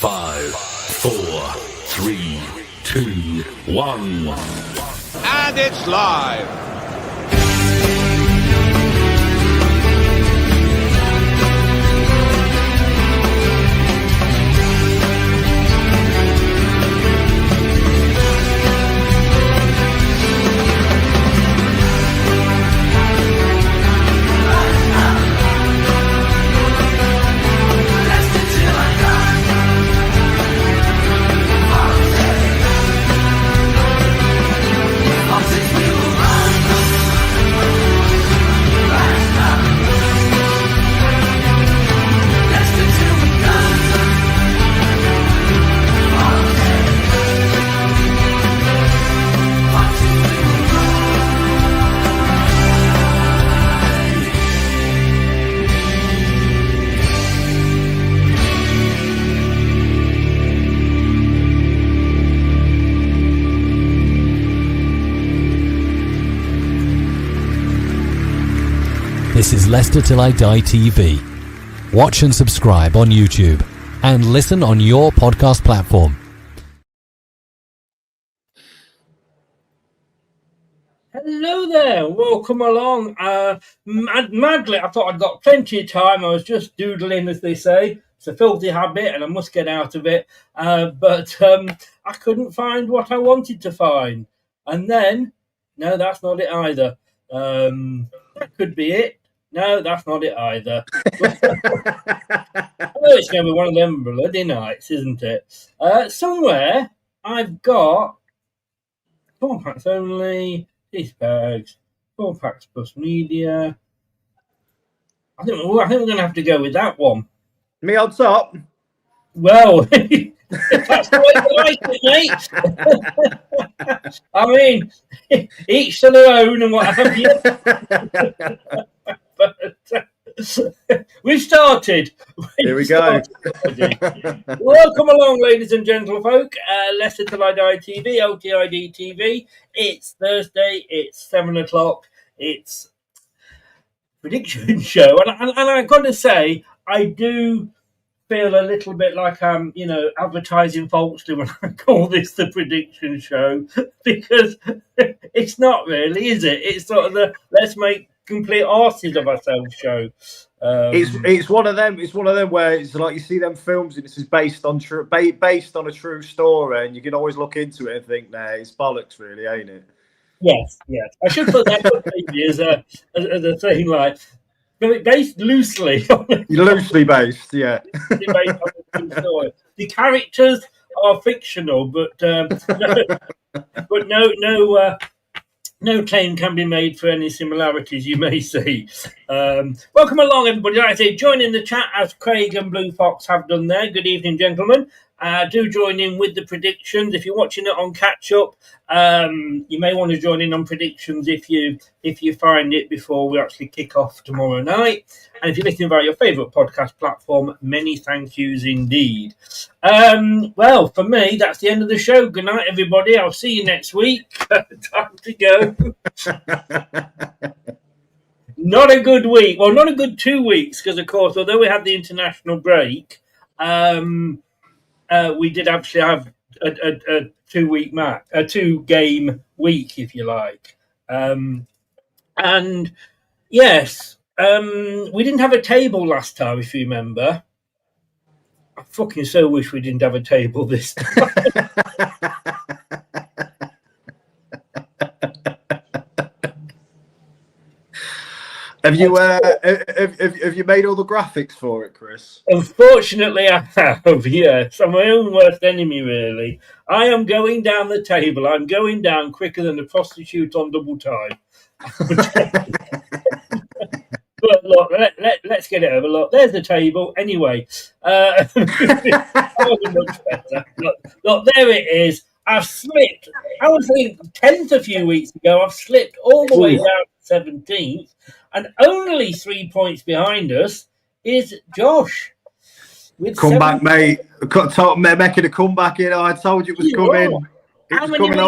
5, 4, 3, 2, 1. And it's live. This is Leicester Till I Die TV. Watch and subscribe on YouTube and listen on your podcast platform. Hello there, welcome along. Madly, I thought I'd got plenty of time. I was just doodling, as they say. It's a filthy habit and I must get out of it. But I couldn't find what I wanted to find. And then, no, that's not it either. That could be it. No, that's not it either. It's going to be one of them bloody nights, isn't it? Somewhere I've got 4 packs only, these bags, 4 packs plus media. I think we're going to have to go with that one. Me on top? Well, that's the way you like it, mate. I mean, each to their own and what have you. But we started. Here we go. Welcome along, ladies and gentlefolk. Leicester Till I Die TV, LTiDtv. It's Thursday. It's 7 o'clock. It's prediction show, and I've got to say, I do feel a little bit like I'm, advertising folks do when I call this the prediction show, because it's not really, is it? It's sort of the let's make complete arses of ourselves show. It's one of them. It's one of them where it's like you see them films and this is based on a true story, and you can always look into it and think, nah, it's bollocks, really, ain't it? Yes. I should put that up maybe as a thing, like based loosely. Loosely based, yeah. Based on a true story. The characters are fictional, but no claim can be made for any similarities you may see. Welcome along, everybody. Like I say, join in the chat as Craig and Blue Fox have done there. Good evening, gentlemen. Do join in with the predictions. If you're watching it on catch up, you may want to join in on predictions if you find it before we actually kick off tomorrow night. And if you're listening via your favourite podcast platform, many thank yous indeed. Well, for me, that's the end of the show. Good night, everybody. I'll see you next week. Time to go. Not a good week. Well, not a good 2 weeks, because, of course, although we had the international break, we did actually have a 2 week match, a 2 game week, if you like. And yes, we didn't have a table last time, if you remember. I fucking so wish we didn't have a table this time. Have you made all the graphics for it, Chris? Unfortunately, I have. Yes, I'm my own worst enemy. Really, I am going down the table. I'm going down quicker than a prostitute on double time. But look, let's get it over. Look, there's the table. Anyway, that was much better. Look, there it is. I've slipped. I was in 10th a few weeks ago. I've slipped all the way down to 17th. And only 3 points behind us is Josh. With comeback, mate. Making a comeback. I told you it was coming. It was coming.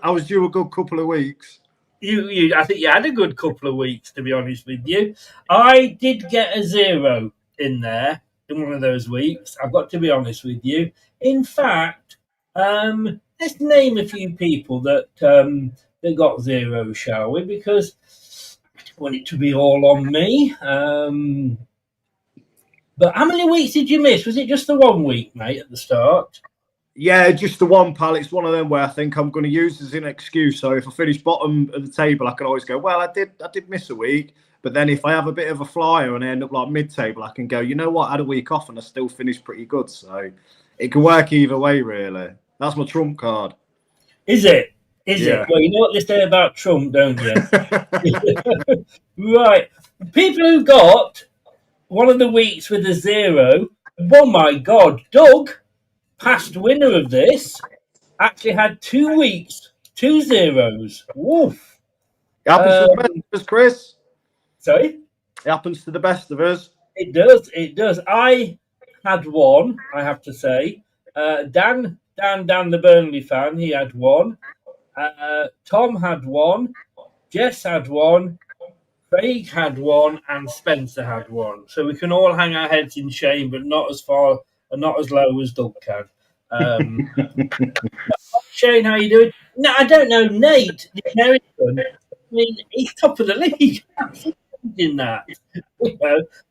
I was due a good couple of weeks. I think you had a good couple of weeks, to be honest with you. I did get a 0 in there. in one of those weeks. I've got to be honest with you. In fact, let's name a few people that got 0, shall we? Because I don't want it to be all on me. But how many weeks did you miss? Was it just the 1 week, mate, at the start? Yeah, just the one, pal. It's one of them where I think I'm going to use as an excuse. So if I finish bottom of the table, I can always go, well, I did miss a week. But then if I have a bit of a flyer and I end up like mid-table, I can go, you know what, I had a week off and I still finished pretty good. So it can work either way, really. That's my trump card. Is it? Is it? Well, you know what they say about Trump, don't you? Right. People who got one of the weeks with a 0, oh my God, Doug, past winner of this, actually had 2 weeks, 2 zeros. Woof. It happens to the best of us, Chris. Sorry? It happens to the best of us. It does. It does. I had 1, I have to say. Dan, the Burnley fan, he had 1. Tom had 1. Jess had 1. Craig had 1, and Spencer had 1. So we can all hang our heads in shame, but not as far and not as low as Doug can. Shane, how you doing? No, I don't know. Nate, the American, I mean, he's top of the league. In that,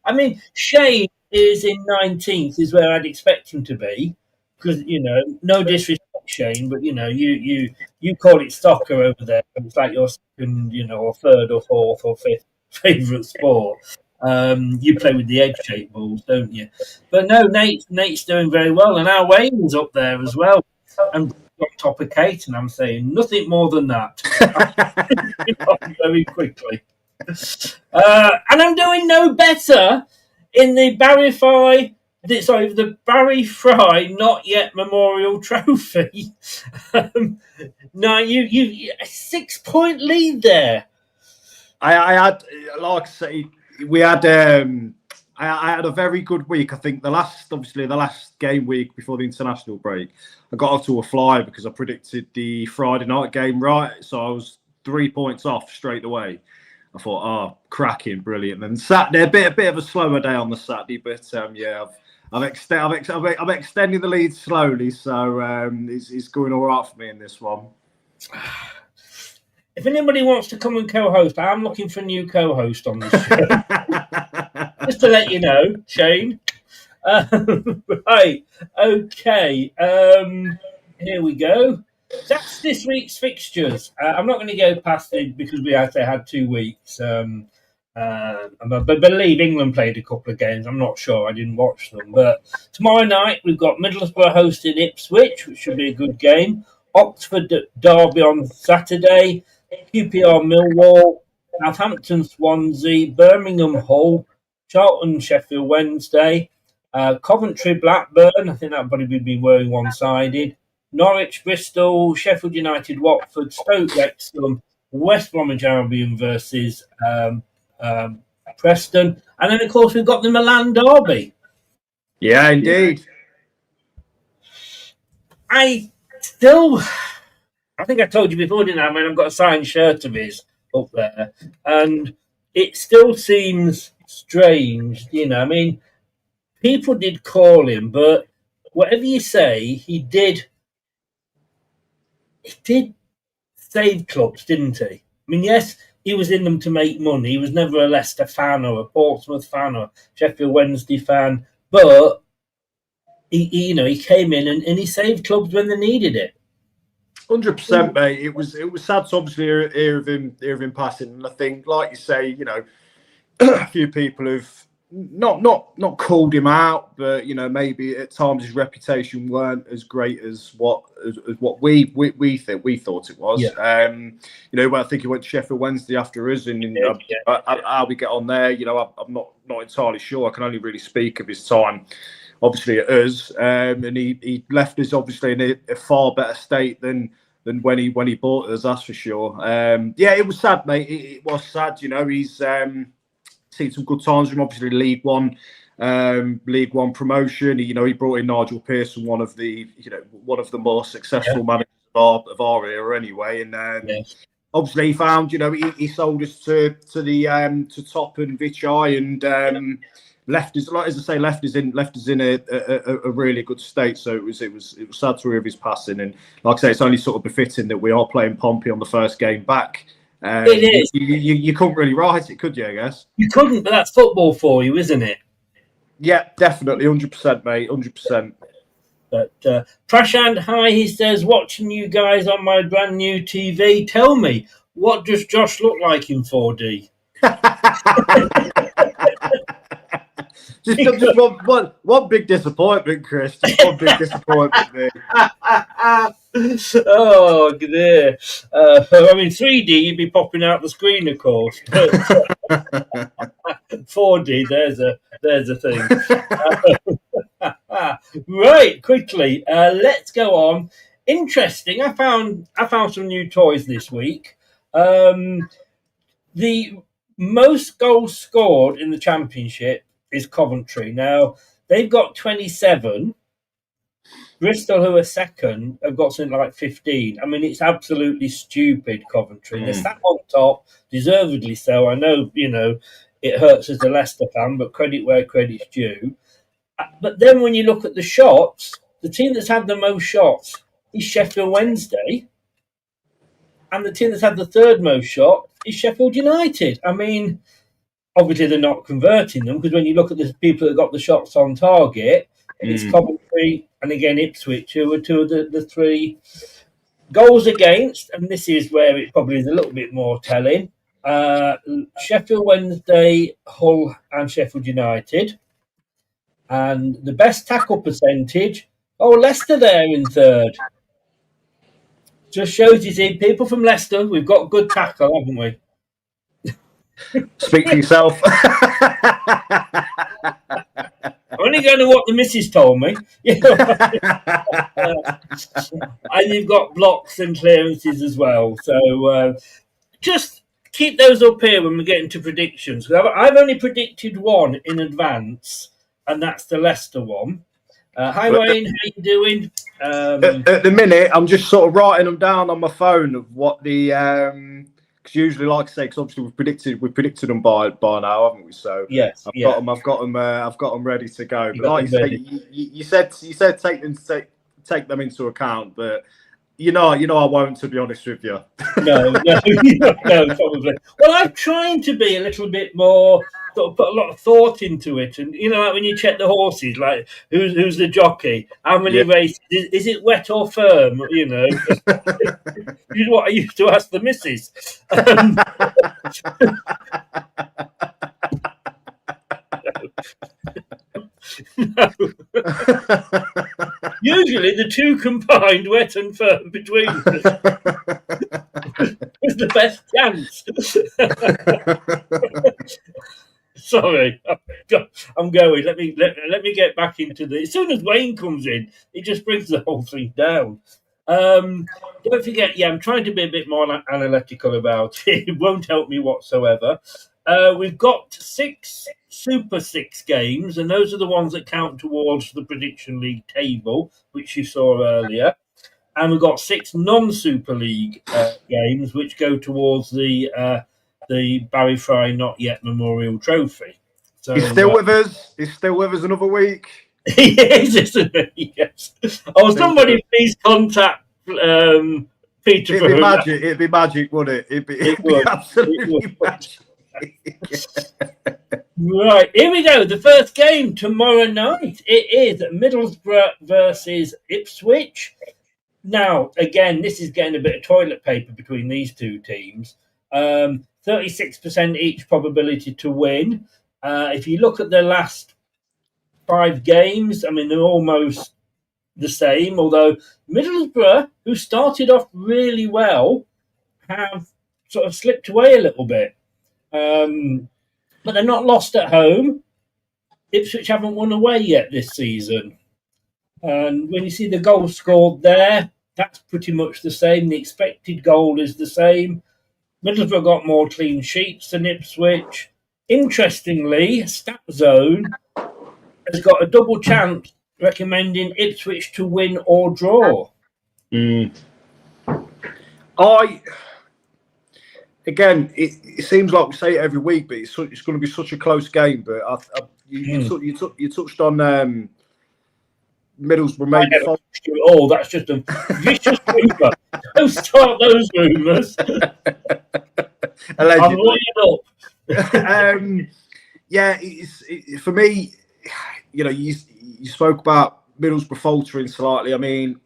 I mean, Shane is in 19th, is where I'd expect him to be, because no disrespect, Shane, but you call it soccer over there. It's like your second, or third or fourth or fifth favourite sport. You play with the egg-shaped balls, don't you? But no, Nate's doing very well, and our Wayne's up there as well, and on top of Kate, and I'm saying nothing more than that. Very quickly. And I'm doing no better in the Barry Fry Not Yet Memorial Trophy. No, you a 6-point lead there. I had, like I say, we had. I had a very good week. I think the last game week before the international break, I got off to a flyer because I predicted the Friday night game right, so I was 3 points off straight away. I thought, oh, cracking, brilliant. And Saturday, a bit of a slower day on the Saturday, but yeah, I'm extending the lead slowly, so it's going all right for me in this one. If anybody wants to come and co-host, I'm looking for a new co-host on this show. Just to let you know, Shane. Right, okay. Here we go. That's this week's fixtures. I'm not going to go past it because we actually had 2 weeks. I believe England played a couple of games. I'm not sure. I didn't watch them. But tomorrow night, we've got Middlesbrough hosting Ipswich, which should be a good game. Oxford Derby on Saturday. QPR Millwall. Southampton Swansea. Birmingham Hull. Charlton Sheffield Wednesday. Coventry Blackburn. I think that probably would be very one-sided. Norwich, Bristol, Sheffield United, Watford, Stoke, Wrexham, West Bromwich Albion versus Preston. And then, of course, we've got the Milan Derby. Yeah, indeed. I think I told you before, didn't I? I mean, I've got a signed shirt of his up there. And it still seems strange, I mean, people did call him, but whatever you say, he did save clubs, didn't he? I mean, yes, he was in them to make money. He was never a Leicester fan or a Portsmouth fan or a Sheffield Wednesday fan, but he came in and he saved clubs when they needed it. 100%, mate. It was sad to obviously hear of him passing, and I think, like you say, a few people have not called him out, but maybe at times his reputation weren't as great as what we thought it was. Yeah. I think he went to Sheffield Wednesday after us, and how we get on there, I'm not entirely sure. I can only really speak of his time, obviously at us, and he left us obviously in a far better state than when he bought us. That's for sure. Yeah, it was sad, mate. It was sad. He's seen some good times from obviously League One promotion. He brought in Nigel Pearson, one of the more successful managers of our era anyway. And obviously he found, he sold us to Top and Vichai, and Leicester's, like as I say, Leicester's in a really good state. So it was sad to hear of his passing, and like I say, it's only sort of befitting that we are playing Pompey on the first game back. It is. You couldn't really write it, could you? I guess you couldn't, but that's football for you, isn't it? Yeah, definitely, 100%, mate, 100%. But Prashant, hi, he says, watching you guys on my brand new TV. Tell me, what does Josh look like in 4D? just one big disappointment, Chris. Just one big disappointment, mate. Oh, dear. I mean, 3D, you'd be popping out the screen, of course. But 4D, there's a thing. Right, quickly, let's go on. Interesting. I found some new toys this week. The most goals scored in the Championship is Coventry. Now, they've got 27. Bristol, who are second, have got something like 15. I mean, it's absolutely stupid, Coventry. They're sat on top, deservedly so. I know, it hurts as a Leicester fan, but credit where credit's due. But then when you look at the shots, the team that's had the most shots is Sheffield Wednesday. And the team that's had the third most shots is Sheffield United. I mean, obviously they're not converting them, because when you look at the people that got the shots on target, it's Coventry and again Ipswich, who are two of the three. Goals against, and this is where it probably is a little bit more telling, Sheffield Wednesday, Hull and Sheffield United. And the best tackle percentage, Leicester there in third. Just shows you, see, people from Leicester, we've got good tackle, haven't we? Speak for yourself. I'm only going to what the missus told me. And you've got blocks and clearances as well. So just keep those up here when we get into predictions. I've only predicted one in advance, and that's the Leicester one. Hi, Wayne. How you doing? At the minute, I'm just sort of writing them down on my phone of what the because usually, like I say, because obviously we've predicted them by now, haven't we? So yes, I've got them ready to go. But like you said, take them into account, but. I won't, to be honest with you. No, probably. Well, I'm trying to be a little bit more, sort of put a lot of thought into it. And, like when you check the horses, like who's the jockey, how many races, is it wet or firm, What I used to ask the missus. No. Usually the two combined, wet and firm, between them is the best chance. Sorry, I'm going. Let me get back into this. As soon as Wayne comes in, it just brings the whole thing down. Don't forget, I'm trying to be a bit more analytical about it. It won't help me whatsoever. We've got 6 Super 6 games, and those are the ones that count towards the Prediction League table, which you saw earlier. And we've got 6 non-Super League games, which go towards the Barry Fry Not Yet Memorial Trophy. So He's still with us. He's still with us another week. He is, isn't he? Yes. Somebody please contact Peter. It'd be magic, wouldn't it? It'd be absolutely magic. Right, here we go. The first game tomorrow night. It is Middlesbrough versus Ipswich. Now, again, this is getting a bit of toilet paper between these two teams. 36% each probability to win. If you look at the last 5 games, I mean, they're almost the same, although Middlesbrough, who started off really well, have sort of slipped away a little bit. But they're not lost at home. Ipswich haven't won away yet this season. And when you see the goal scored there, that's pretty much the same. The expected goal is the same. Middlesbrough got more clean sheets than Ipswich. Interestingly, StatZone has got a double chance recommending Ipswich to win or draw. Again, it seems like we say it every week, but it's going to be such a close game. But you touched on Middlesbrough maybe. Oh, that's just a vicious rumour. Don't start those rumours. I'm lining up. Yeah, for me, you spoke about Middlesbrough faltering slightly. I mean,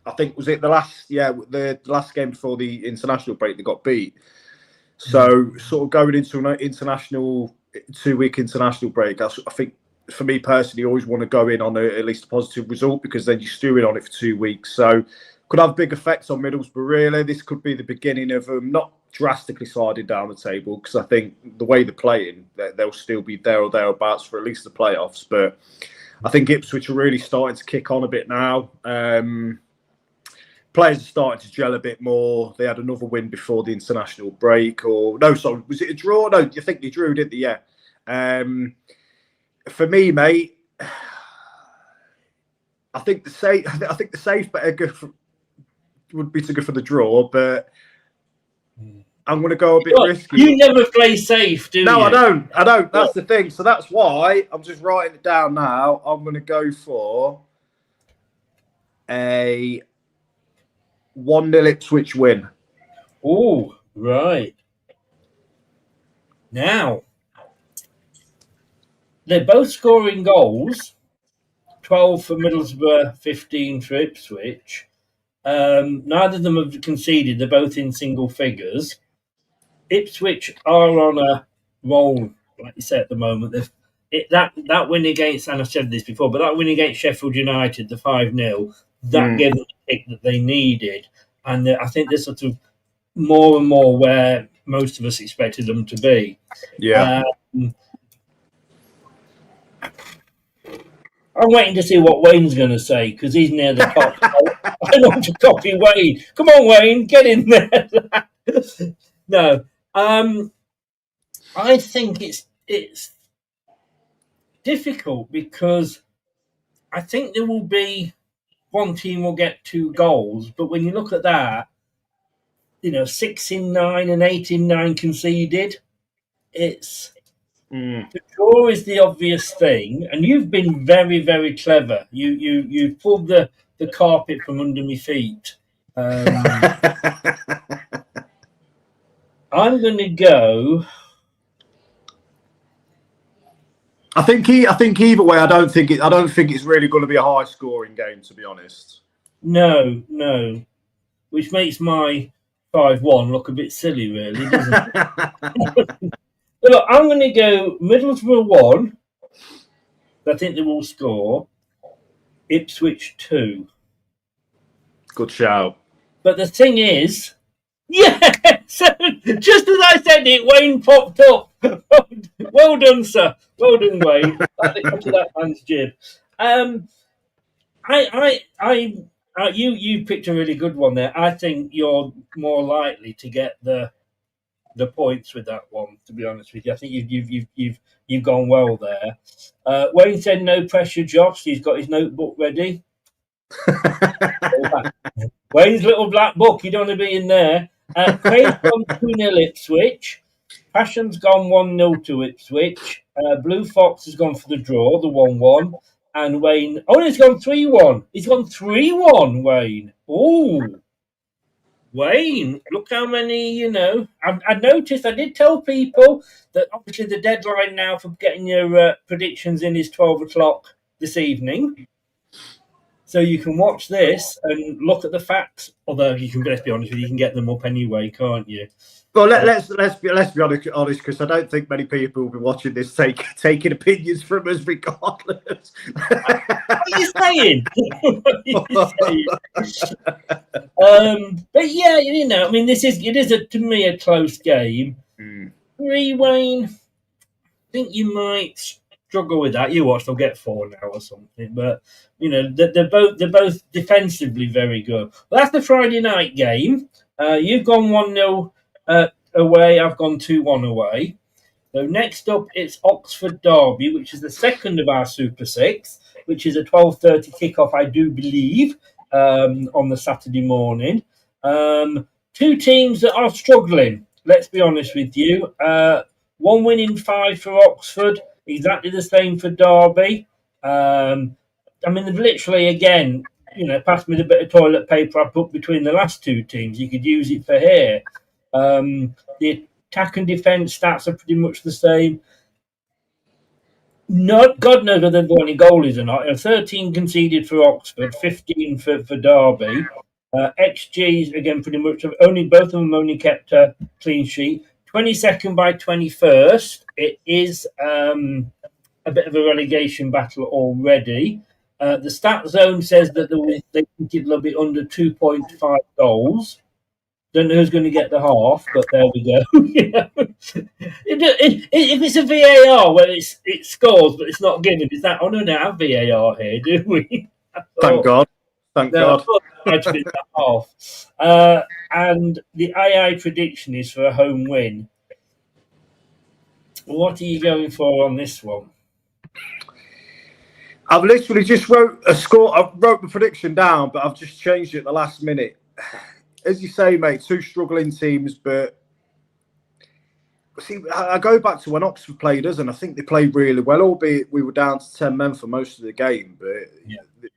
I think was it the last game before the international break they got beat. So sort of going into an international 2-week international break, I think for me personally, I always want to go in on at least a positive result because then you're stewing on it for 2 weeks. So could have big effects on Middlesbrough. Really, this could be the beginning of them not drastically sliding down the table because I think the way they're playing, they'll still be there or thereabouts for at least the playoffs. But I think Ipswich are really starting to kick on a bit now. Players are starting to gel a bit more. They had another win before the international break, was it a draw? No, you think they drew, didn't they? Yeah. For me, mate, I think the safe bet would be to go for the draw, but I'm going to go a bit risky. You never play safe, do you? No, I don't. That's the thing. So that's why I'm just writing it down now. I'm going to go for a 1-0 Ipswich win. Oh, right. Now, they're both scoring goals. 12 for Middlesbrough, 15 for Ipswich. Neither of them have conceded. They're both in single figures. Ipswich are on a roll, like you say, at the moment. That win against, and I've said this before, but that win against Sheffield United, the 5-0, that gave them the kick that they needed. And I think they're sort of more and more where most of us expected them to be. Yeah. I'm waiting to see what Wayne's going to say because he's near the top. I want to copy Wayne. Come on, Wayne, get in there. No, I think it's difficult because I think there will be one team will get 2 goals, but when you look at that, 6 in 9 and 8 in 9 conceded. It's the draw is the obvious thing, and you've been very, very clever. You pulled the carpet from under my feet. I'm going to go. I think either way, I don't think it's really going to be a high scoring game, to be honest. No, which makes my 5-1 look a bit silly, really, doesn't it? Look, I'm going to go Middlesbrough 1. I think they will score. Ipswich 2. Good shout. But the thing is, yes! Just as I said it, Wayne popped up. Well done, sir. Well done, Wayne. To that man's jib. You picked a really good one there. I think you're more likely to get the points with that one. To be honest with you, I think you've gone well there. Wayne said no pressure, Josh. He's got his notebook ready. Wayne's little black book. You don't want to be in there. Craig's gone 2-0 Ipswich. Passion's gone 1-0 to Ipswich. Blue Fox has gone for the draw, the 1-1. And Wayne, he's gone 3-1. He's gone 3-1, Wayne. Oh, Wayne, look how many, I noticed, I did tell people that obviously the deadline now for getting your predictions in is 12 o'clock this evening. So you can watch this and look at the facts. Although let's be honest with you, you can get them up anyway, can't you? Well, let's be honest, because I don't think many people will be watching this taking opinions from us regardless. What are you saying? But yeah, I mean, it is to me a close game. 3, Wayne. I think you might struggle with that. You watch, they'll get 4 now or something. But they're both defensively very good. Well, that's the Friday night game. You've gone 1-0 away. I've gone 2-1 away. So next up, it's Oxford Derby, which is the second of our Super 6, which is a 12:30 kickoff, I do believe, on the Saturday morning. 2 teams that are struggling. Let's be honest with you. 1 win in 5 for Oxford. exactly the same for Derby. I mean, they've literally, again, passed me the bit of toilet paper I put between the last two teams. You could use it for here. The attack and defence stats are pretty much the same. No, God knows whether they've got any goalies or not. 13 conceded for Oxford, 15 for Derby. XGs, again, pretty much, both of them only kept a clean sheet. 22nd by 21st. It is a bit of a relegation battle already. The stat zone says that they think it'll be under 2.5 goals. Don't know who's going to get the half, but there we go. If it's a VAR where it scores but it's not given, is that? Oh no, don't have VAR here, do we? Thank God. Thank God. Half. And the AI prediction is for a home win. What are you going for on this one? I've literally just wrote a score. I wrote the prediction down, but I've just changed it at the last minute. As you say, mate, two struggling teams, but see, I go back to when Oxford played us, and I think they played really well, albeit we were down to 10 men for most of the game, but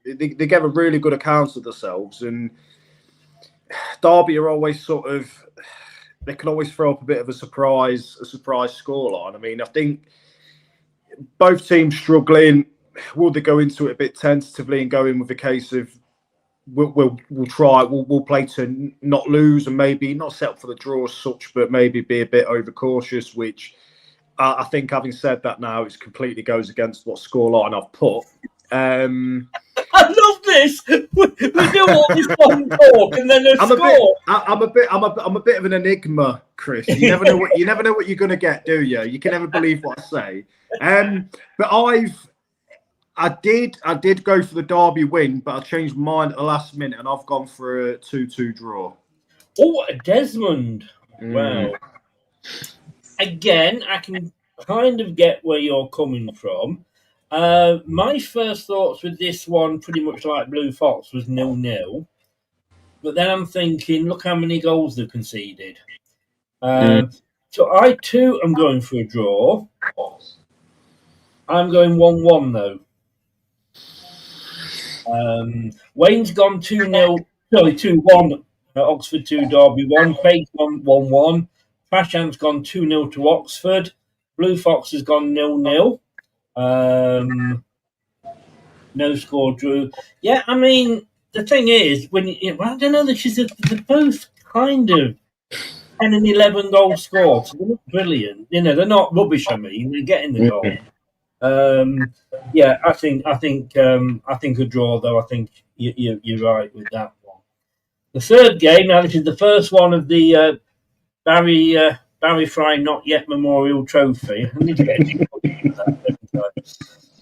they gave a really good account of themselves, and Derby are always they can always throw up a bit of a surprise scoreline. I mean, I think both teams struggling. Will they go into it a bit tentatively and go in with a case of we'll try, we'll play to not lose and maybe not settle for the draw as such, but maybe be a bit overcautious, which I think, having said that now, it completely goes against what scoreline I've put. I love this. We do all this fun talk and then score. I'm a bit of an enigma, Chris. You never know what you're going to get, do you? You can never believe what I say. But I did go for the Derby win, but I changed mine at the last minute, and I've gone for a 2-2 draw. Oh, Desmond! Wow. Again, I can kind of get where you're coming from. My first thoughts with this one, pretty much like Blue Fox, was 0-0. But then I'm thinking, look how many goals they've conceded. So I too am going for a draw. I'm going 1-1 though. Wayne's gone 2-0. Sorry, 2-1. Oxford 2, Derby 1. Craig's gone 1-1. Trashamp's gone 2-0 to Oxford. Blue Fox has gone 0-0. No score drew. Yeah, I mean, the thing is, I don't know, they're both kind of 10 and 11 goal scores. So they're not brilliant. They're not rubbish. I mean, they're getting the goal. Yeah, I think a draw though. I think you're right with that one. The third game. Now, this is the first one of the Barry Fry Not Yet Memorial Trophy. I need to get that.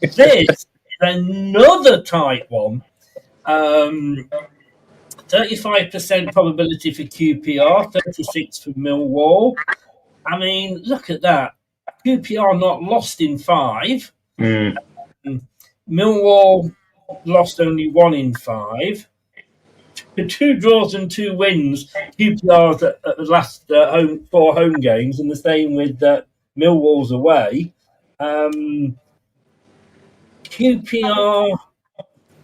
This is another tight one. 35% probability for QPR, 36% for Millwall. I mean, look at that. QPR not lost in 5. Millwall lost only 1 in 5. 2 draws and 2 wins. QPR's at the last 4 home games, and the same with Millwall's away. QPR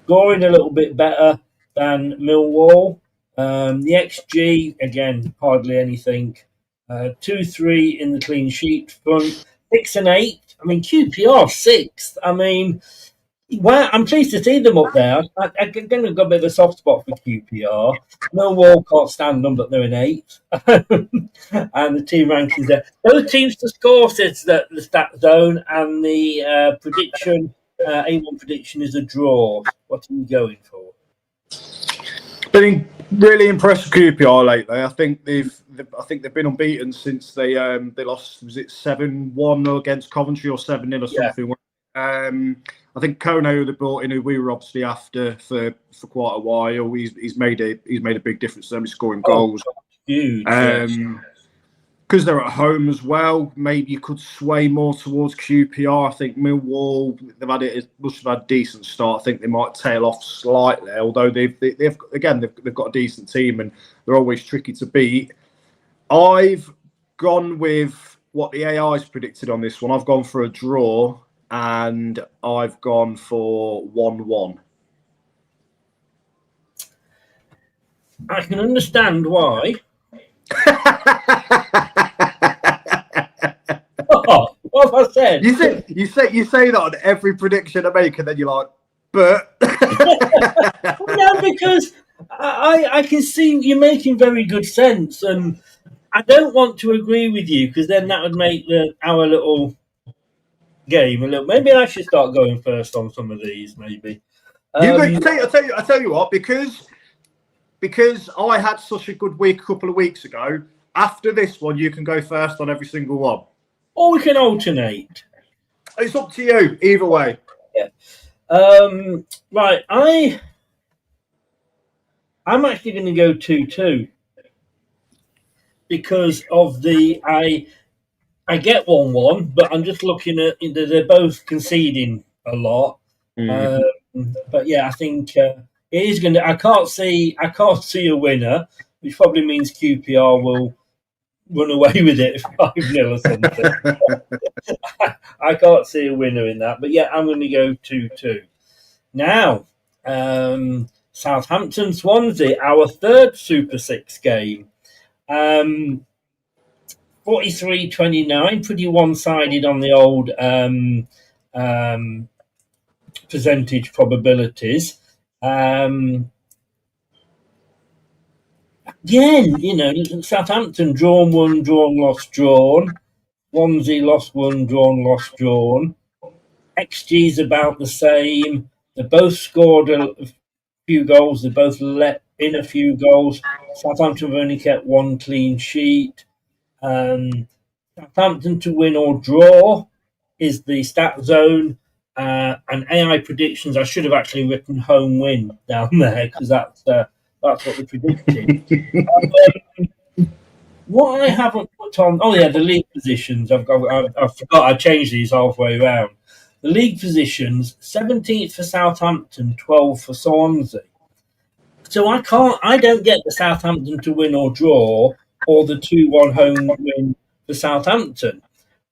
scoring a little bit better than Millwall. The XG, again, hardly anything. 2-3 in the clean sheet front. 6 and 8. I mean, QPR 6th. I mean, well, I'm pleased to see them up there. I'm going to go a bit of a soft spot for QPR. Millwall can't stand them, but they're in 8th. And the team rankings there. Those teams to score, says the stat zone, and the prediction, A1 prediction is a draw. What are you going for? Been really impressed with QPR lately. I think they've been unbeaten since they lost. Was it 7-1 against Coventry or 7-0 or something? Yeah. I think Kone, who they brought in, who we were obviously after for quite a while, he's made a big difference to them scoring goals. Huge. Because they're at home as well, maybe you could sway more towards QPR. I think Millwall, must have had a decent start. I think they might tail off slightly, although they've got a decent team and they're always tricky to beat. I've gone with what the AI's predicted on this one. I've gone for a draw. and I've gone for 1-1. I can understand why. Oh, what have I said? You say that on every prediction I make, and then you're like, but No, because I can see you're making very good sense, and I don't want to agree with you because then that would make our little game a little. Maybe I should start going first on some of these. Maybe. I tell you what, because I had such a good week a couple of weeks ago. After this one, you can go first on every single one. Or we can alternate. It's up to you. Either way. Yeah. Right. I'm actually going to go 2-2 because of I get 1-1, but I'm just looking at they're both conceding a lot. But yeah, I think it is going to. I can't see a winner, which probably means QPR will run away with it 5-0 or something. I can't see a winner in that, but yeah, I'm going to go 2-2. Now, Southampton Swansea, our third Super 6 game. 43-29, pretty one-sided on the old percentage probabilities. Again, Southampton drawn 1, drawn, lost, drawn. Swansea lost 1, drawn, lost, drawn. XG's about the same. They both scored a few goals. They both let in a few goals. Southampton have only kept 1 clean sheet. Southampton to win or draw is the stat zone. And AI predictions, I should have actually written home win down there because that's what they predicted. What I haven't put on, the league positions. I forgot I changed these halfway around. The league positions: 17th for Southampton, 12th for Swansea. So I don't get the Southampton to win or draw, or the 2-1 home win for Southampton.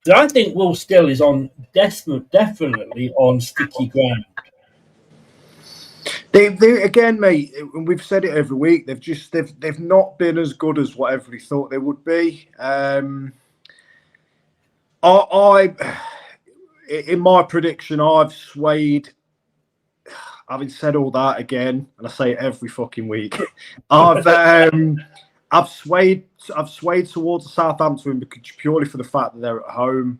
But I think Will Still is on definitely on sticky ground. They again, mate. We've said it every week. They've not been as good as what everybody thought they would be. In my prediction, I've swayed. Having said all that again, and I say it every fucking week, I've swayed towards Southampton because purely for the fact that they're at home.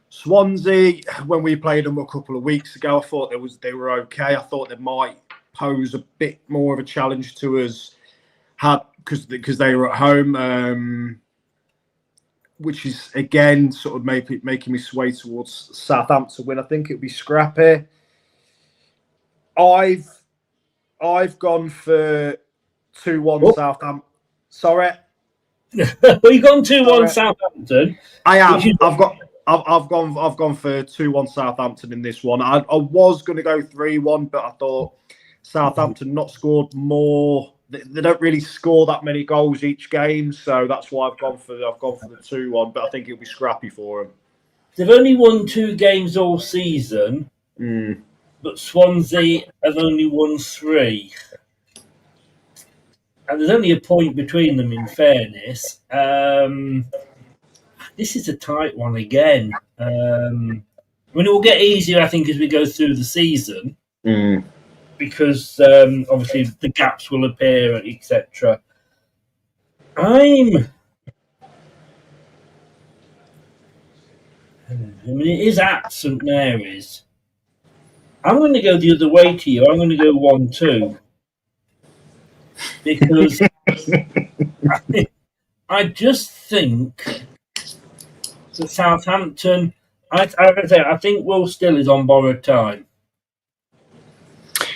Swansea, when we played them a couple of weeks ago, I thought they were okay. I thought they might pose a bit more of a challenge to us, because they were at home, which is again sort of making me sway towards Southampton win. I think it'll be scrappy. I've gone for 2-1 Southampton. Sorry. Well, you've gone 2-1 Southampton. I have. I've gone for 2-1 Southampton in this one. I was going to go 3-1, but I thought Southampton not scored more. They don't really score that many goals each game, so that's why I've gone for the 2-1. But I think it'll be scrappy for them. They've only won 2 games all season, but Swansea have only won 3. And there's only a point between them, in fairness. This is a tight one again. It will get easier, I think, as we go through the season, because obviously the gaps will appear, etc. It is at St Mary's. I'm going to go the other way to you. I'm going to go 1-2. Because I just think that Southampton, I think Will Still is on borrowed time.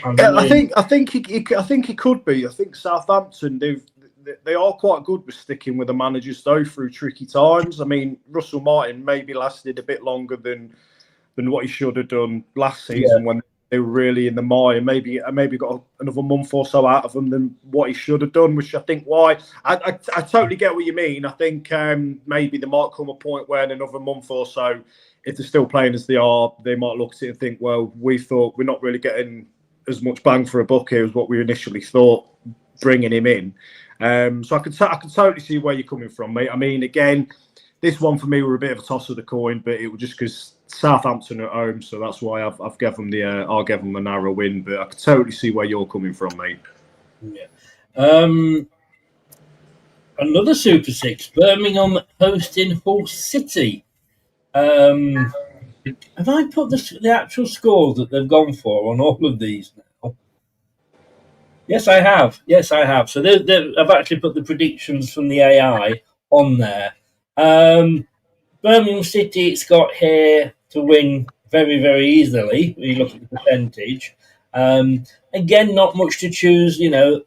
I think he could be. I think Southampton they are quite good with sticking with the managers though through tricky times. I mean, Russell Martin maybe lasted a bit longer than what he should have done last season when were really in the mire. Maybe got another month or so out of them than what he should have done, which I think why. I totally get what you mean. I think maybe there might come a point where in another month or so, if they're still playing as they are, they might look at it and think, well, we thought we're not really getting as much bang for a buck here as what we initially thought bringing him in. So I can totally see where you're coming from, mate. I mean, again, this one for me were a bit of a toss of the coin, but it was just because Southampton at home, so that's why I've given them I'll give them a narrow win. But I can totally see where you're coming from, mate. Yeah. Another Super Six, Birmingham hosting Hull City. Have I put the actual scores that they've gone for on all of these now? Yes, I have. So I've actually put the predictions from the AI on there. Birmingham City, it's got here to win very, very easily when you look at the percentage. Again, not much to choose.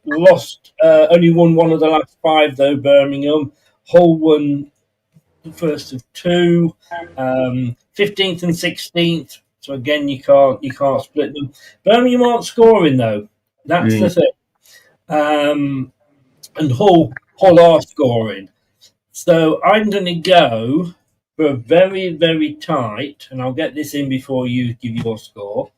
Lost, only won one of the last 5 though. Birmingham. Hull won the first of 2, 15th and 16th. So again, you can't split them. Birmingham aren't scoring though. That's the thing. And Hull are scoring. So I'm going to go for a very, very tight, and I'll get this in before you give your score.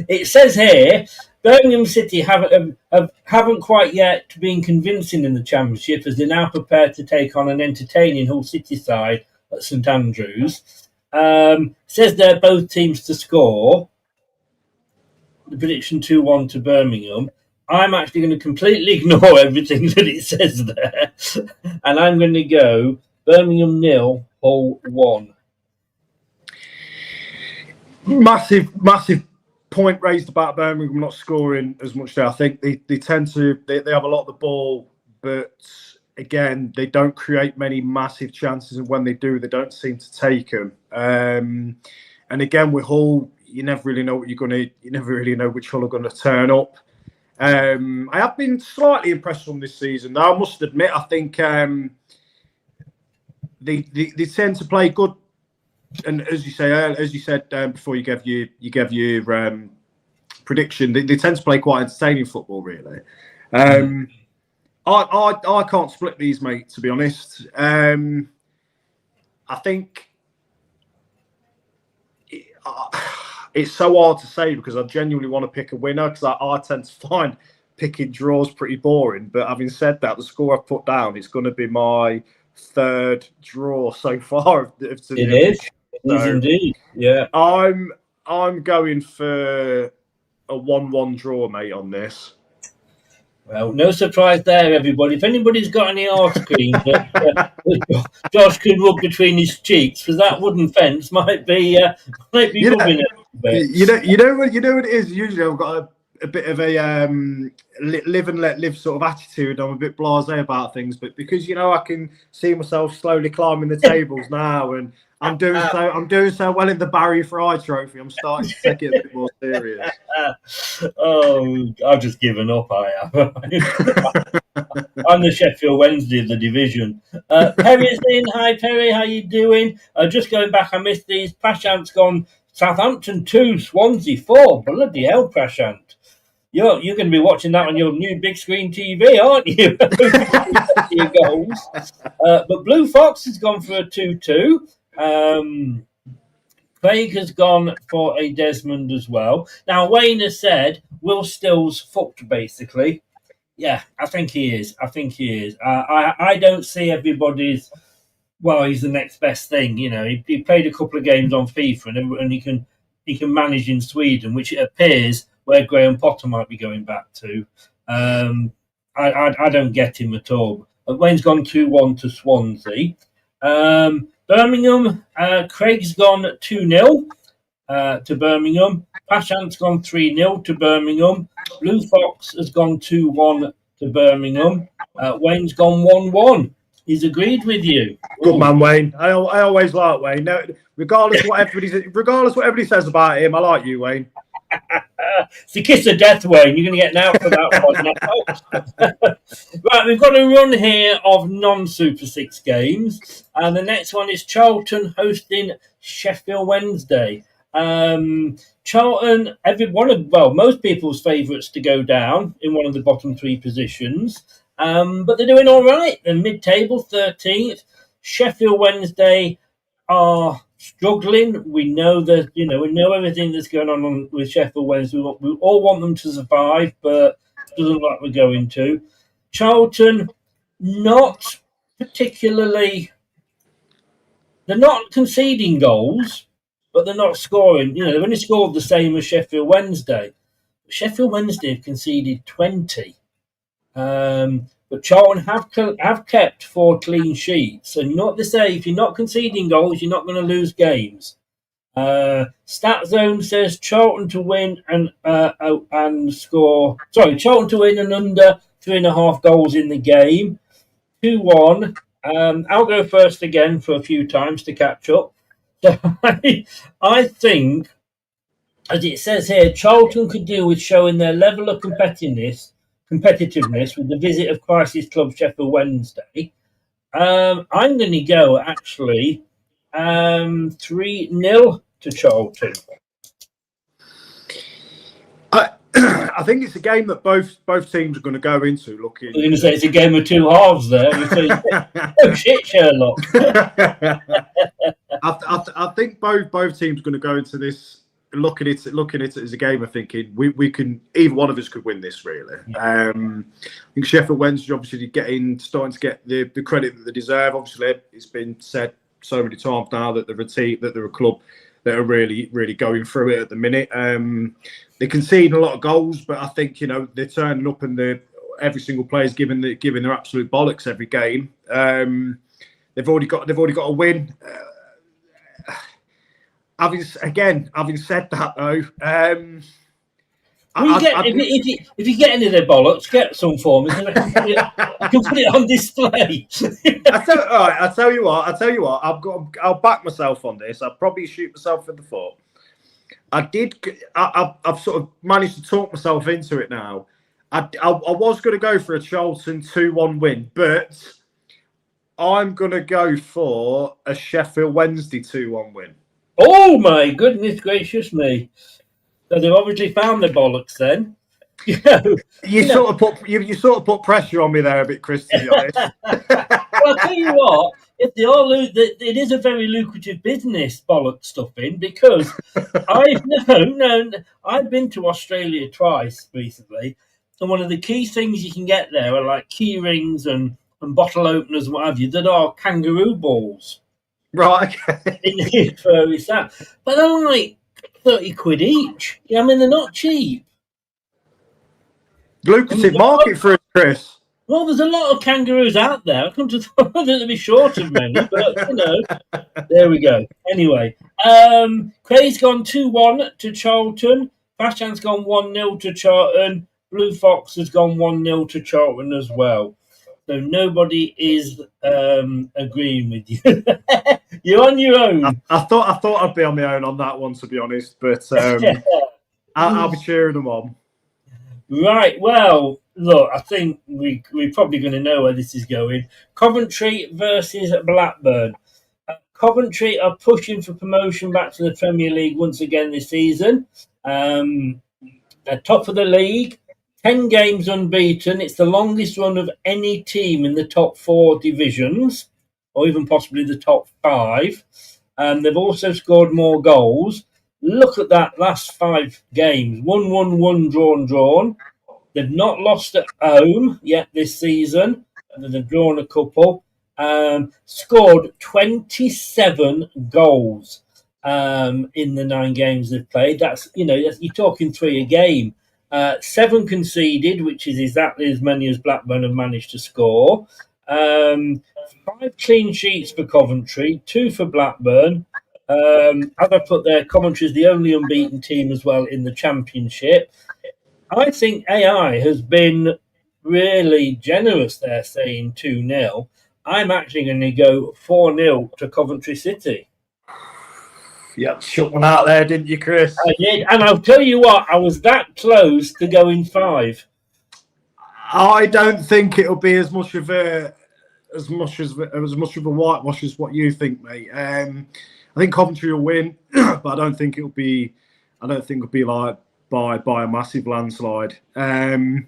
It says here, Birmingham City haven't quite yet been convincing in the Championship, as they're now prepared to take on an entertaining Hull City side at St Andrews. Says they're both teams to score. The prediction 2-1 to Birmingham. I'm actually going to completely ignore everything that it says there, and I'm going to go Birmingham 0, Hull 1. Massive point raised about Birmingham not scoring as much there. I think they tend to they have a lot of the ball, but again they don't create many massive chances, and when they do, they don't seem to take them. And again with Hull, you never really know what you never really know which Hull are going to turn up. I have been slightly impressed from this season. Now, I must admit, I think they tend to play good, and as you said before you gave your prediction, they tend to play quite entertaining football. Really, I can't split these, mate. To be honest, I think. It's so hard to say because I genuinely want to pick a winner, because I tend to find picking draws pretty boring. But having said that, the score I've put down is going to be my 3rd draw so far. It is indeed. Yeah. I'm going for a 1-1 draw, mate, on this. Well, no surprise there, everybody. If anybody's got any ice cream that Josh can rub between his cheeks, because that wooden fence might be rubbing it. You know what it is. Usually, I've got a bit of a live and let live sort of attitude. I'm a bit blasé about things, but because I can see myself slowly climbing the tables now, and I'm doing so well in the Barry Fry Trophy. I'm starting to take it a bit more serious. Oh, I've just given up. I have. I'm the Sheffield Wednesday of the division. Perry's in. Hi, Perry. How you doing? Just going back, I missed these. Prashant's gone. Southampton 2, Swansea 4. Bloody hell, Prashant. You're going to be watching that on your new big screen TV, aren't you? Your goals. But Blue Fox has gone for a 2-2. Craig has gone for a Desmond as well. Now, Wayne has said Will Still's fucked, basically. Yeah, I think he is. I don't see everybody's... Well, he's the next best thing. He played a couple of games on FIFA, and he can manage in Sweden, which it appears where Graham Potter might be going back to. I don't get him at all. Wayne's gone 2-1 to Swansea. Birmingham, Craig's gone 2-0 to Birmingham. Pashant's gone 3-0 to Birmingham. Blue Fox has gone 2-1 to Birmingham. Wayne's gone 1-1. He's agreed with you. Good man, Wayne. I always like Wayne. No, regardless what everybody says about him, I like you, Wayne. It's the kiss of death, Wayne. You're going to get an out for that one. Right, we've got a run here of non-Super 6 games. And the next one is Charlton hosting Sheffield Wednesday. Charlton, most people's favourites to go down in one of the bottom three positions, but they're doing all right. They're mid-table, 13th. Sheffield Wednesday are struggling. We know that, we know everything that's going on with Sheffield Wednesday. We all want them to survive, but it doesn't look like we're going to. Charlton, not particularly. They're not conceding goals, but they're not scoring. They've only scored the same as Sheffield Wednesday. Sheffield Wednesday have conceded 20. But Charlton have kept 4 clean sheets. And you know what they say, if you're not conceding goals, you're not going to lose games. Stat Zone says Charlton to win and score. Sorry, Charlton to win and under 3.5 goals in the game. 2-1. I'll go first again for a few times to catch up. So I think, as it says here, Charlton could do with showing their level of competitiveness with the visit of crisis club Sheffield Wednesday. I'm going to go actually 3-0 to Charlton. I think it's a game that both teams are going to go into looking. You're going to say it's a game of two halves there. Oh shit, Sherlock. I think both teams are going to go into this looking at it as a game of thinking we can, either one of us could win this really. I think Sheffield Wednesday obviously starting to get the credit that they deserve. Obviously, it's been said so many times now that they're a team, that they're a club that are really, really going through it at the minute. They concede a lot of goals, but I think they're turning up and every single player's giving their absolute bollocks every game. They've already got a win. Having said that though, if you get any of their bollocks, get some for me. I can put it on display. I tell you what. I'll back myself on this. I'll probably shoot myself in the foot. I've sort of managed to talk myself into it now. I was going to go for a Charlton 2-1 win, but I'm going to go for a Sheffield Wednesday 2-1 win. Oh my goodness gracious me! So they've obviously found their bollocks then. You sort of put pressure on me there a bit, Chris, to be honest. Well, I'll tell you what, if they all lose, it is a very lucrative business, bollock stuffing, because I've been to Australia twice recently, and one of the key things you can get there are like key rings and bottle openers and what have you that are kangaroo balls. Right, okay. In furry sack. But they're like 30 quid each. Yeah, I mean, they're not cheap. Lucrative market for it, Chris. Well, there's a lot of kangaroos out there. I come to thought that they'd be short of many, but there we go. Anyway, Craig's gone 2-1 to Charlton. Bashan's gone 1-0 to Charlton. Blue Fox has gone 1-0 to Charlton as well. So nobody is agreeing with you. You're on your own. I thought I'd be on my own on that one, to be honest, but I'll be cheering them on. Right, well, look, I think we're probably going to know where this is going. Coventry versus Blackburn. Coventry are pushing for promotion back to the Premier League once again this season. They're top of the league, 10 games unbeaten. It's the longest run of any team in the top 4 divisions, or even possibly the top 5. They've also scored more goals. Look at that last 5 games. 1-1-1, drawn. They've not lost at home yet this season. They've drawn a couple. Scored 27 goals in the 9 games they've played. That's, you're talking 3 a game. 7 conceded, which is exactly as many as Blackburn have managed to score. 5 clean sheets for Coventry, 2 for Blackburn. As I put there, Coventry is the only unbeaten team as well in the Championship. I think AI has been really generous there, saying 2-0. I'm actually going to go 4-0 to Coventry City. Yeah, shut one out there, didn't you, Chris? I did, and I'll tell you what, I was that close to going 5. I don't think it'll be as much of a whitewash as what you think, mate. I think Coventry will win, but I don't think it'll be like by a massive landslide. The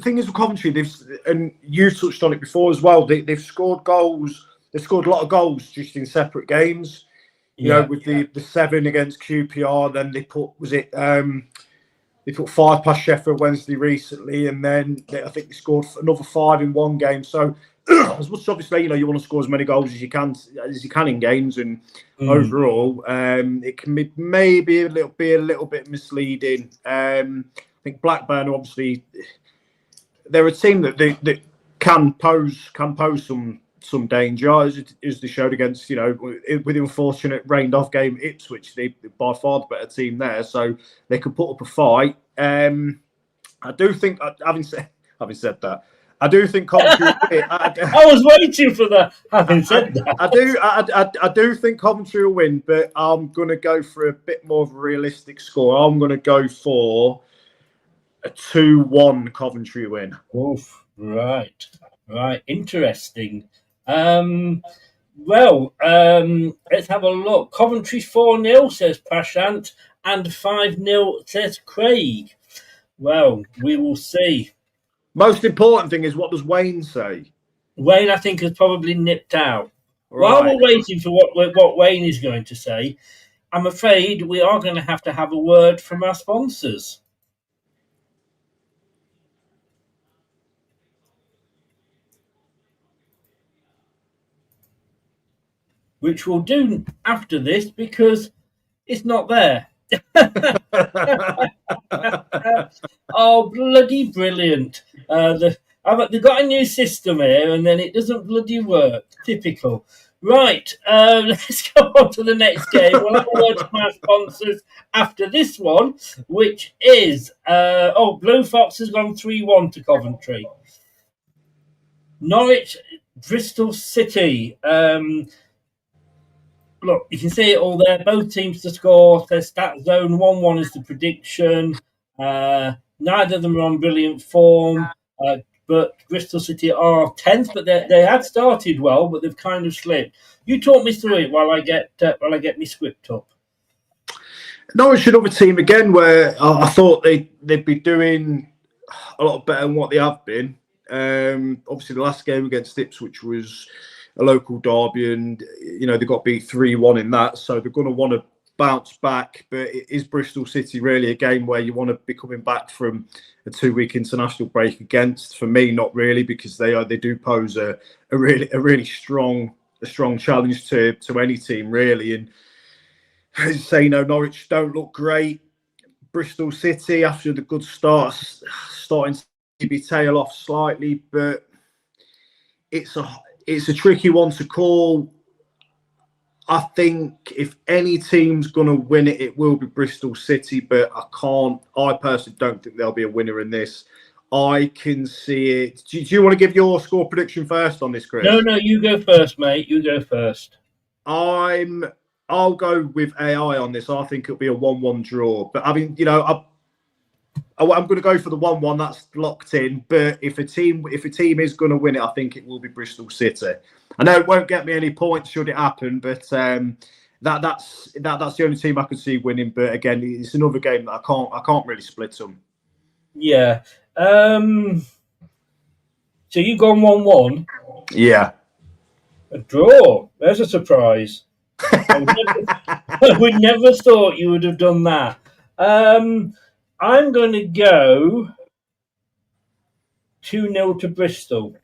thing is with Coventry, and you touched on it before as well. They've scored goals. They've scored a lot of goals just in separate games. You know, with the 7 against QPR, then they put they put 5 past Sheffield Wednesday recently, and then I think they scored another 5 in one game. So, as much as obviously, you want to score as many goals as you can in games, and overall, it can be maybe be a little bit misleading. I think Blackburn, obviously, they're a team that can pose some danger, as they showed against, with the unfortunate rained off game Ipswich. They're by far the better team there, so they could put up a fight. I do think, having said that, I do think Coventry. I was waiting for that. Having said that, I do think Coventry will win, but I'm going to go for a bit more of a realistic score. I'm going to go for a 2-1 Coventry win. Oof, right, interesting. Let's have a look. Coventry 4-0, says Prashant, and 5-0, says Craig. Well, we will see. Most important thing is, what does Wayne say? Wayne, I think, has probably nipped out. Right. While we're waiting for what Wayne is going to say, I'm afraid we are going to have a word from our sponsors. Which we'll do after this because it's not there. Oh, bloody brilliant. They've got a new system here and then it doesn't bloody work. Typical. Right, let's go on to the next game. We'll have a word from our sponsors after this one, which is... Blue Fox has gone 3-1 to Coventry. Norwich, Bristol City... Look, you can see it all there. Both teams to score. Their stat zone 1-1 is the prediction. Neither of them are on brilliant form, but Bristol City are 10th. But they had started well, but they've kind of slipped. You talk me through it while I get my script up. Norwich, another team again where I thought they'd be doing a lot better than what they have been. Obviously, the last game against Ipswich was a local derby, and they got beat 3-1 in that, so they're going to want to bounce back. But it is Bristol City really a game where you want to be coming back from a 2-week international break against? For me, not really, because they do pose a really strong challenge to any team really. And as you say, Norwich don't look great. Bristol City, after the good start, starting to be tail off slightly, but it's a tricky one to call. I think if any team's going to win it, it will be Bristol City, but I personally don't think there'll be a winner in this. I can see it. Do you want to give your score prediction first on this, Chris? No, you go first, mate. You go first. I'll go with AI on this. I think it'll be a 1-1 draw. But I mean, I'm going to go for the 1-1. That's locked in. But if a team is going to win it, I think it will be Bristol City. I know it won't get me any points should it happen, but that's the only team I can see winning. But again, it's another game that I can't really split them. Yeah. So you gone 1-1? Yeah. A draw. There's a surprise. I would never thought you would have done that. I'm going to go 2-0 to Bristol.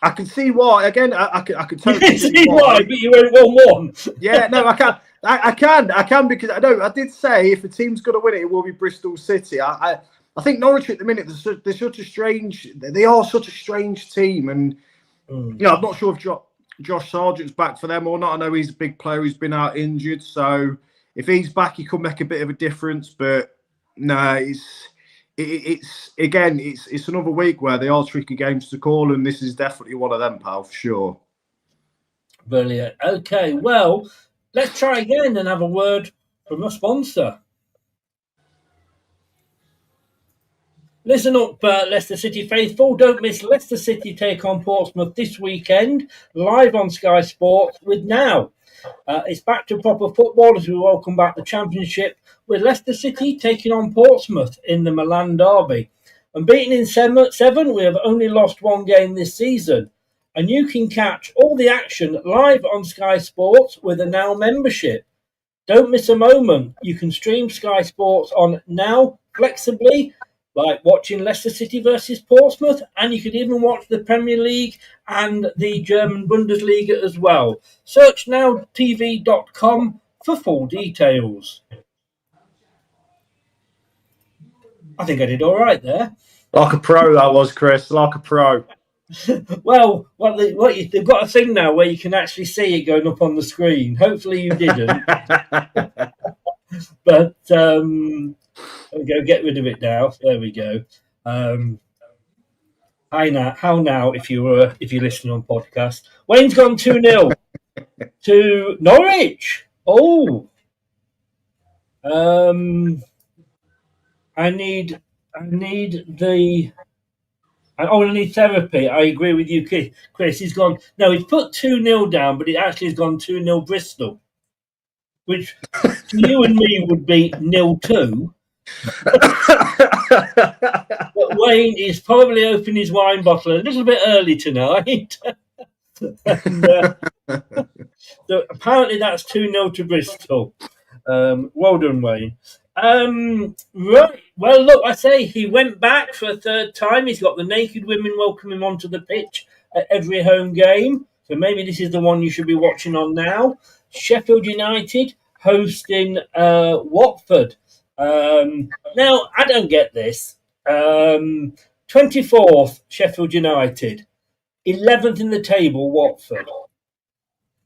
I can see why. Again, I can totally see why. But you went 1-1. Yeah, no, I can. I can because I did say if a team's going to win it, it will be Bristol City. I think Norwich at the minute they're such a strange. They are such a strange team, and I'm not sure if Josh Sargent's back for them or not. I know he's a big player. He's been out injured, so if he's back, he could make a bit of a difference. But no, it's another week where they are tricky games to call, and this is definitely one of them, pal, for sure. Brilliant. Okay, well, let's try again and have a word from a sponsor. Listen up, Leicester City faithful. Don't miss Leicester City take on Portsmouth this weekend, live on Sky Sports with Now. It's back to proper football as we welcome back the Championship with Leicester City taking on Portsmouth in the Milan derby. And beaten in seven, we have only lost one game this season. And you can catch all the action live on Sky Sports with a Now membership. Don't miss a moment. You can stream Sky Sports on Now flexibly, like watching Leicester City versus Portsmouth, and you could even watch the Premier League and the German Bundesliga as well. Search LTiDtv.com for full details. I think I did all right there. Like a pro, that was, Chris. Like a pro. Well, they've got a thing now where you can actually see it going up on the screen. Hopefully you didn't. But I'll go get rid of it now. There we go. How now if you're listening on podcast. Wayne's gone 2-0 to Norwich. Oh. I need therapy. I agree with you, Chris. He's gone. No, he's put 2-0 down, but it actually has gone 2-0 Bristol, which to you and me would be 0-2. But Wayne is probably opening his wine bottle a little bit early tonight. And, so apparently that's 2-0 to Bristol. Well done, Wayne. Right. Well, look, I say he went back for a third time. He's got the naked women welcoming him onto the pitch at every home game. So maybe this is the one you should be watching on now. Sheffield United hosting Watford. Now, I don't get this. 24th, Sheffield United. 11th in the table, Watford.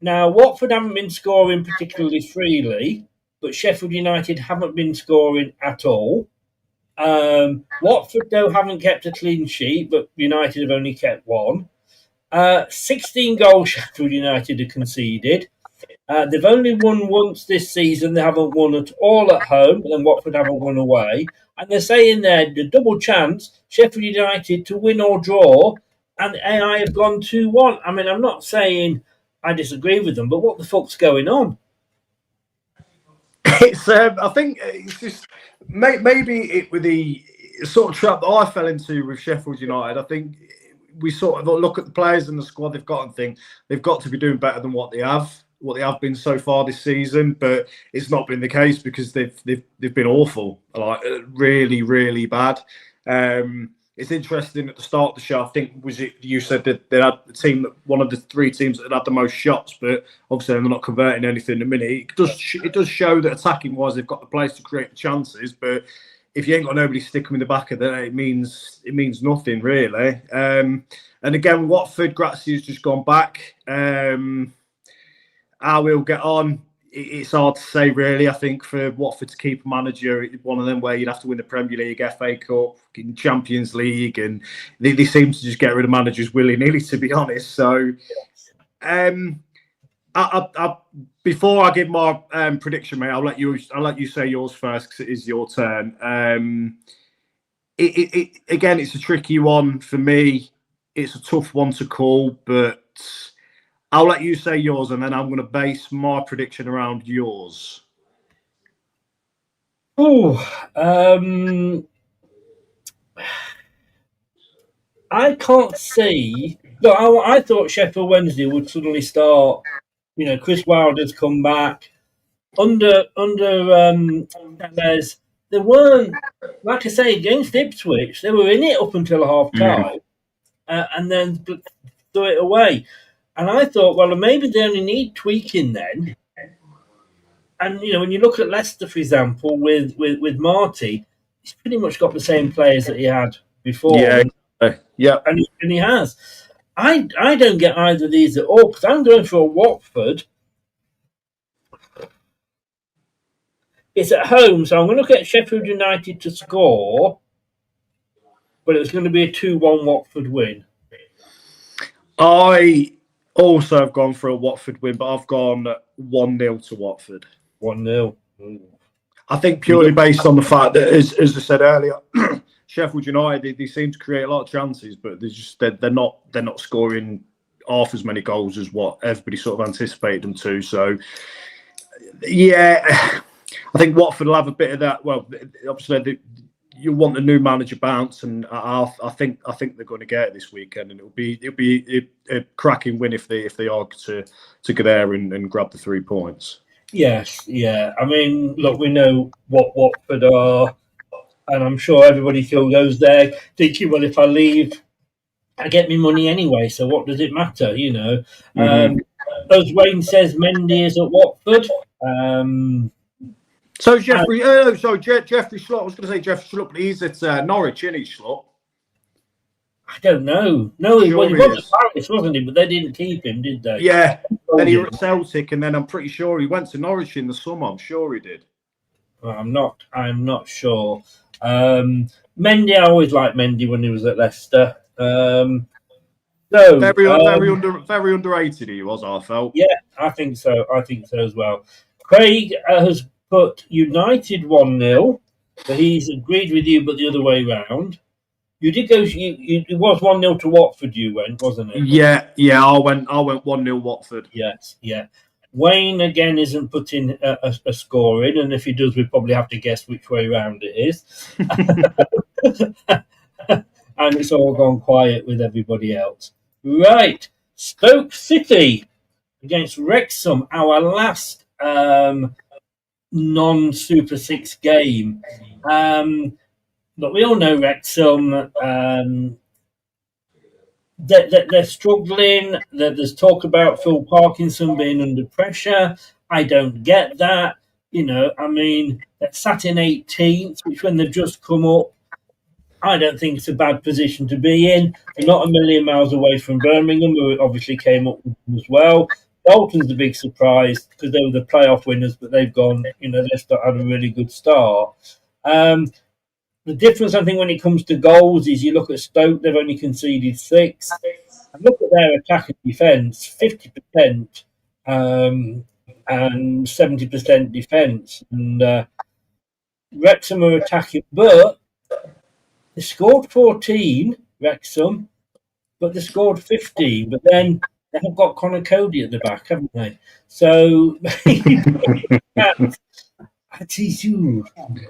Now, Watford haven't been scoring particularly freely, but Sheffield United haven't been scoring at all. Watford, though, haven't kept a clean sheet, but United have only kept one. 16 goals Sheffield United have conceded. They've only won once this season. They haven't won at all at home, and then Watford haven't won away. And they're saying there the double chance, Sheffield United to win or draw, and AI have gone 2-1. I mean, I'm not saying I disagree with them, but what the fuck's going on? It's. I think it's just maybe it with the sort of trap that I fell into with Sheffield United. I think we sort of look at the players in the squad they've got and think they've got to be doing better than what they have been so far this season. But it's not been the case because they've been awful, like really, really bad. It's interesting at the start of the show. I think you said that they had the team, one of the three teams that had the most shots, but obviously they're not converting anything in a minute. It does show that attacking wise they've got the players to create the chances, but if you ain't got nobody stick them in the back of there, it means nothing really. And again, Watford, Grazia's just gone back. How we'll get on, it's hard to say really. I think for Watford to keep a manager, it's one of them where you'd have to win the Premier League, FA Cup, Champions League, and they seem to just get rid of managers willy-nilly, to be honest. So, before I give my prediction, mate, I'll let you say yours first because it is your turn. Again, it's a tricky one for me. It's a tough one to call, but I'll let you say yours, and then I'm going to base my prediction around yours. I can't see. Look, I thought Sheffield Wednesday would suddenly start. You know, Chris Wilder's come back under Tevez. They weren't, like I say, against Ipswich. They were in it up until half time, and then threw it away. And I thought, well, maybe they only need tweaking then. And, you know, when you look at Leicester, for example, with Marty, he's pretty much got the same players that he had before. Yeah. And he has. I don't get either of these at all because I'm going for a Watford. It's at home, so I'm going to look at Sheffield United to score, but it's going to be a 2-1 Watford win. I also have gone for a Watford win, but I've gone 1-0 to Watford. 1-0. I think purely based on the fact that, as I said earlier, Sheffield United, they seem to create a lot of chances, but they're not scoring half as many goals as what everybody sort of anticipated them to. So, yeah, I think Watford will have a bit of that. Well, obviously, you want a new manager bounce, and I think they're going to get it this weekend, and it'll be a cracking win if they are to go there and grab the 3 points. Yes, yeah. I mean, look, we know what Watford are, and I'm sure everybody still goes there thinking, well, if I leave, I get me money anyway, so what does it matter, you know? As Wayne says, Mendy is at Watford. So Jeffrey, Jeffrey Schlupp. I was going to say Jeffrey Schlupp, but he's at Norwich, isn't he, Schlupp? I don't know. No, he was Sure at Paris, wasn't he? But they didn't keep him, did they? Yeah. Then he was at Celtic, and then I'm pretty sure he went to Norwich in the summer. I'm sure he did. Well, I'm not sure. Mendy, I always liked Mendy when he was at Leicester. Very underrated he was, I felt. Yeah, I think so. I think so as well. Craig has put United 1-0, but he's agreed with you, but the other way round. You did go. It was 1-0 to Watford. You went, wasn't it? Yeah. I went 1-0 Watford. Yes, yeah. Wayne again isn't putting a score in, and if he does, we probably have to guess which way round it is. And it's all gone quiet with everybody else. Right, Stoke City against Wrexham, our last non-Super 6 game. But we all know Wrexham. They're struggling. There's talk about Phil Parkinson being under pressure. I don't get that. You know, I mean, they're sat in 18th, which when they've just come up, I don't think it's a bad position to be in. They're not a million miles away from Birmingham, who obviously came up with them as well. Bolton's the big surprise because they were the playoff winners, but they've gone, you know, they've had a really good start. The difference, I think, when it comes to goals is you look at Stoke, they've only conceded 6. And look at their attack and defence, 50% and 70% defence. And Wrexham are attacking, but they scored 14, Wrexham, but they scored 15. But then they have got Connor Cody at the back, haven't they? So,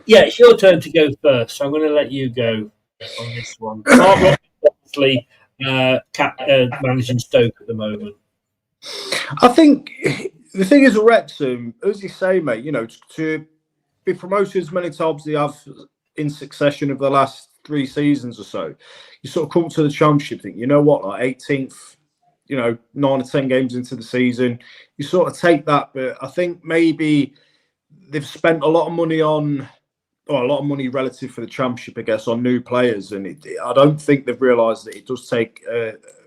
yeah, it's your turn to go first. So I'm going to let you go on this one. Mark obviously managing Stoke at the moment. I think the thing is, Wrexham, as you say, mate, you know, to be promoted as many times as they have in succession of the last 3 seasons or so, you sort of come to the Championship, think, you know what, like 18th, you know, 9 or 10 games into the season, you sort of take that. But I think maybe they've spent a lot of money relative for the Championship, I guess, on new players, and I don't think they've realised that it does take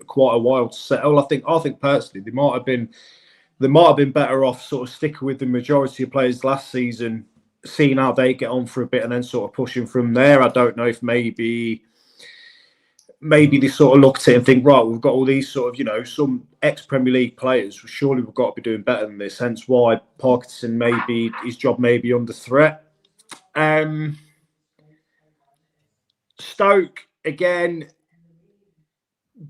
quite a while to settle. I think personally they might have been better off sort of sticking with the majority of players last season, seeing how they get on for a bit, and then sort of pushing from there. I don't know if maybe they sort of looked at it and think, right, we've got all these sort of, you know, some ex-Premier League players. Surely we've got to be doing better than this. Hence why Parkinson his job may be under threat. Stoke, again,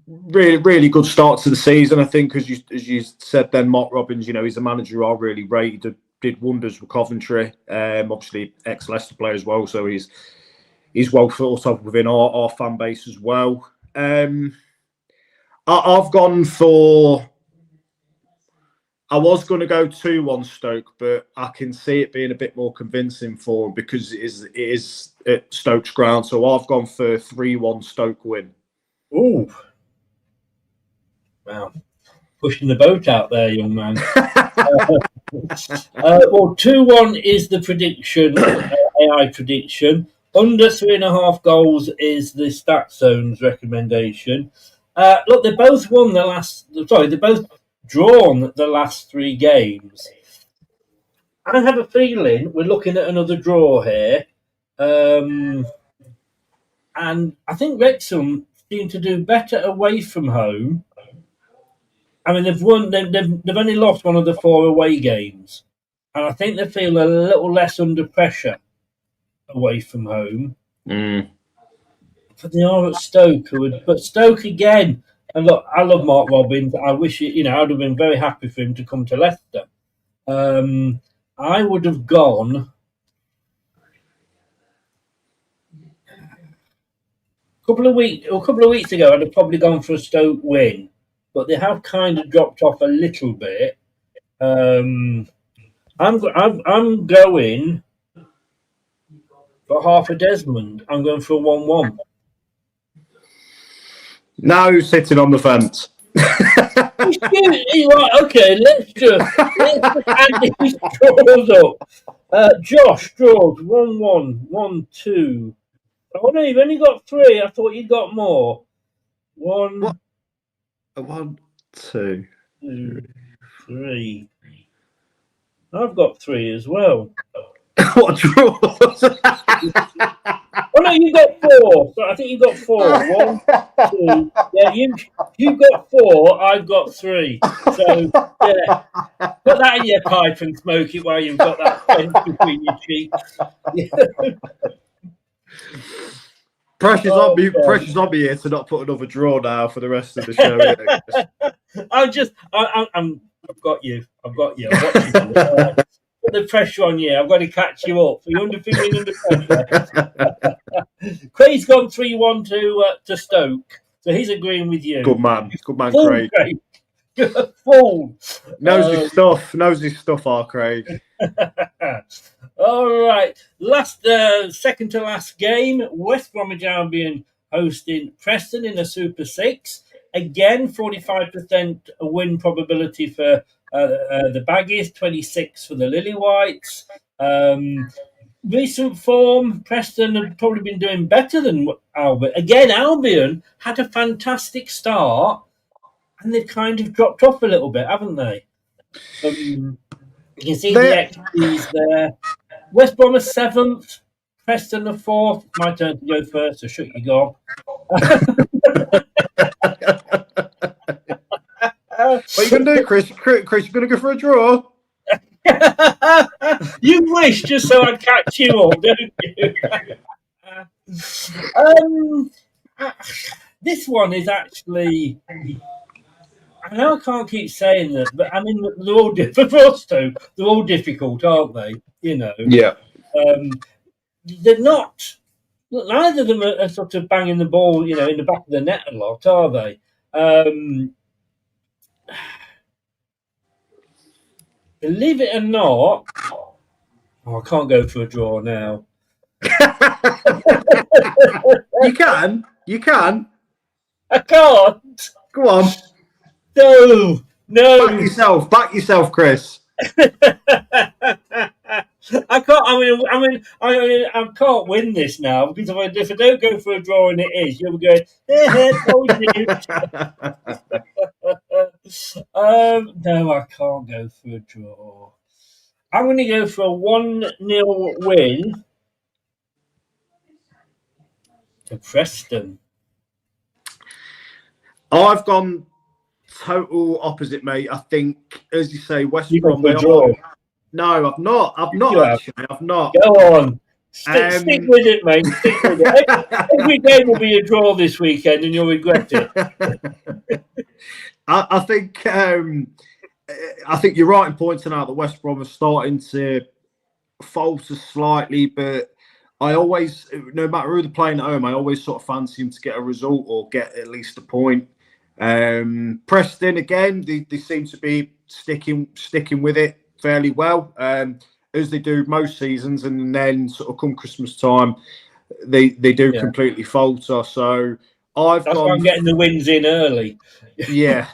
really, really good start to the season. I think, as you said then, Mark Robbins, you know, he's a manager I really rated, did wonders with Coventry. Obviously, ex-Leicester player as well, so he's well thought of within our fan base as well. I've gone for... I was going to go 2-1 Stoke, but I can see it being a bit more convincing for them because it is at Stoke's ground. So I've gone for 3-1 Stoke win. Ooh. Wow. Pushing the boat out there, young man. Well, 2-1 is the prediction, AI prediction. Under 3.5 goals is the Stat Zone's recommendation. Look, they both won they're both drawn the last 3 games. I have a feeling we're looking at another draw here. And I think Wrexham seem to do better away from home. I mean, they've only lost one of the 4 away games. And I think they feel a little less under pressure away from home. But they are at Stoke. But Stoke again. And look, I love Mark Robbins. I wish I'd have been very happy for him to come to Leicester. I would have gone a couple of weeks ago. I'd have probably gone for a Stoke win, but they have kind of dropped off a little bit. I'm going for half a Desmond. I'm going for a 1-1. Now who's sitting on the fence? Right, okay, let's just add these draws up. Josh draws 1-1, 1-2. Oh no, you've only got 3. I thought you'd got more. 1, What? 1, 2, 3. I've got 3 as well. What draws? Oh no, you got 4. So I think you got 4. 1, 2. Yeah, you've got 4. I've got 3. So yeah, put that in your pipe and smoke it while you've got that fence between your cheeks. Pressure's on me. Pressure's on me here to not put another draw now for the rest of the show. I've got you. I'm watching you. Put the pressure on you. I've got to catch you up. So you're feeling under pressure. Craig's gone 3-1 to Stoke, so he's agreeing with you. Good man, Full Craig. Full. Knows his stuff, our Craig. All right. Second to last game, West Bromwich Albion hosting Preston in a Super 6. Again, 45% win probability for the Baggies, 26 for the Lily Whites. Recent form, Preston have probably been doing better than Albion. Again, Albion had a fantastic start, and they've kind of dropped off a little bit, haven't they? You can see the XPs there. West Brom are 7th, Preston are 4th. My turn to go first, so shut your gob. What are you going to do, Chris? Chris, you're going to go for a draw? You wish, just so I'd catch you all, don't you? This one is actually... I know I can't keep saying that, but I mean, they're all they're all difficult, aren't they? Yeah. They're not... Neither of them are sort of banging the ball, in the back of the net a lot, are they? Believe it or not, I can't go for a draw now. You can. I can't. Go on. No. Back yourself, Chris. I can't. I can't win this now because if I don't go for a draw and it is, you'll be going. Told you. No, I can't go for a draw. I'm going to go for a 1-0 win to Preston. I've gone total opposite, mate. I think, as you say, West Brom. No, I've not. Actually, I've not. Go on. Stick with it, mate. Stick with it. Every game will be a draw this weekend, and you'll regret it. I think you're right in pointing out that West Brom are starting to falter slightly, but I always, no matter who they're playing at home, I always sort of fancy them to get a result or get at least a point. Preston again, they seem to be sticking with it fairly well, as they do most seasons, and then sort of come Christmas time, they do completely falter. So that's why I'm getting the wins in early. Yeah.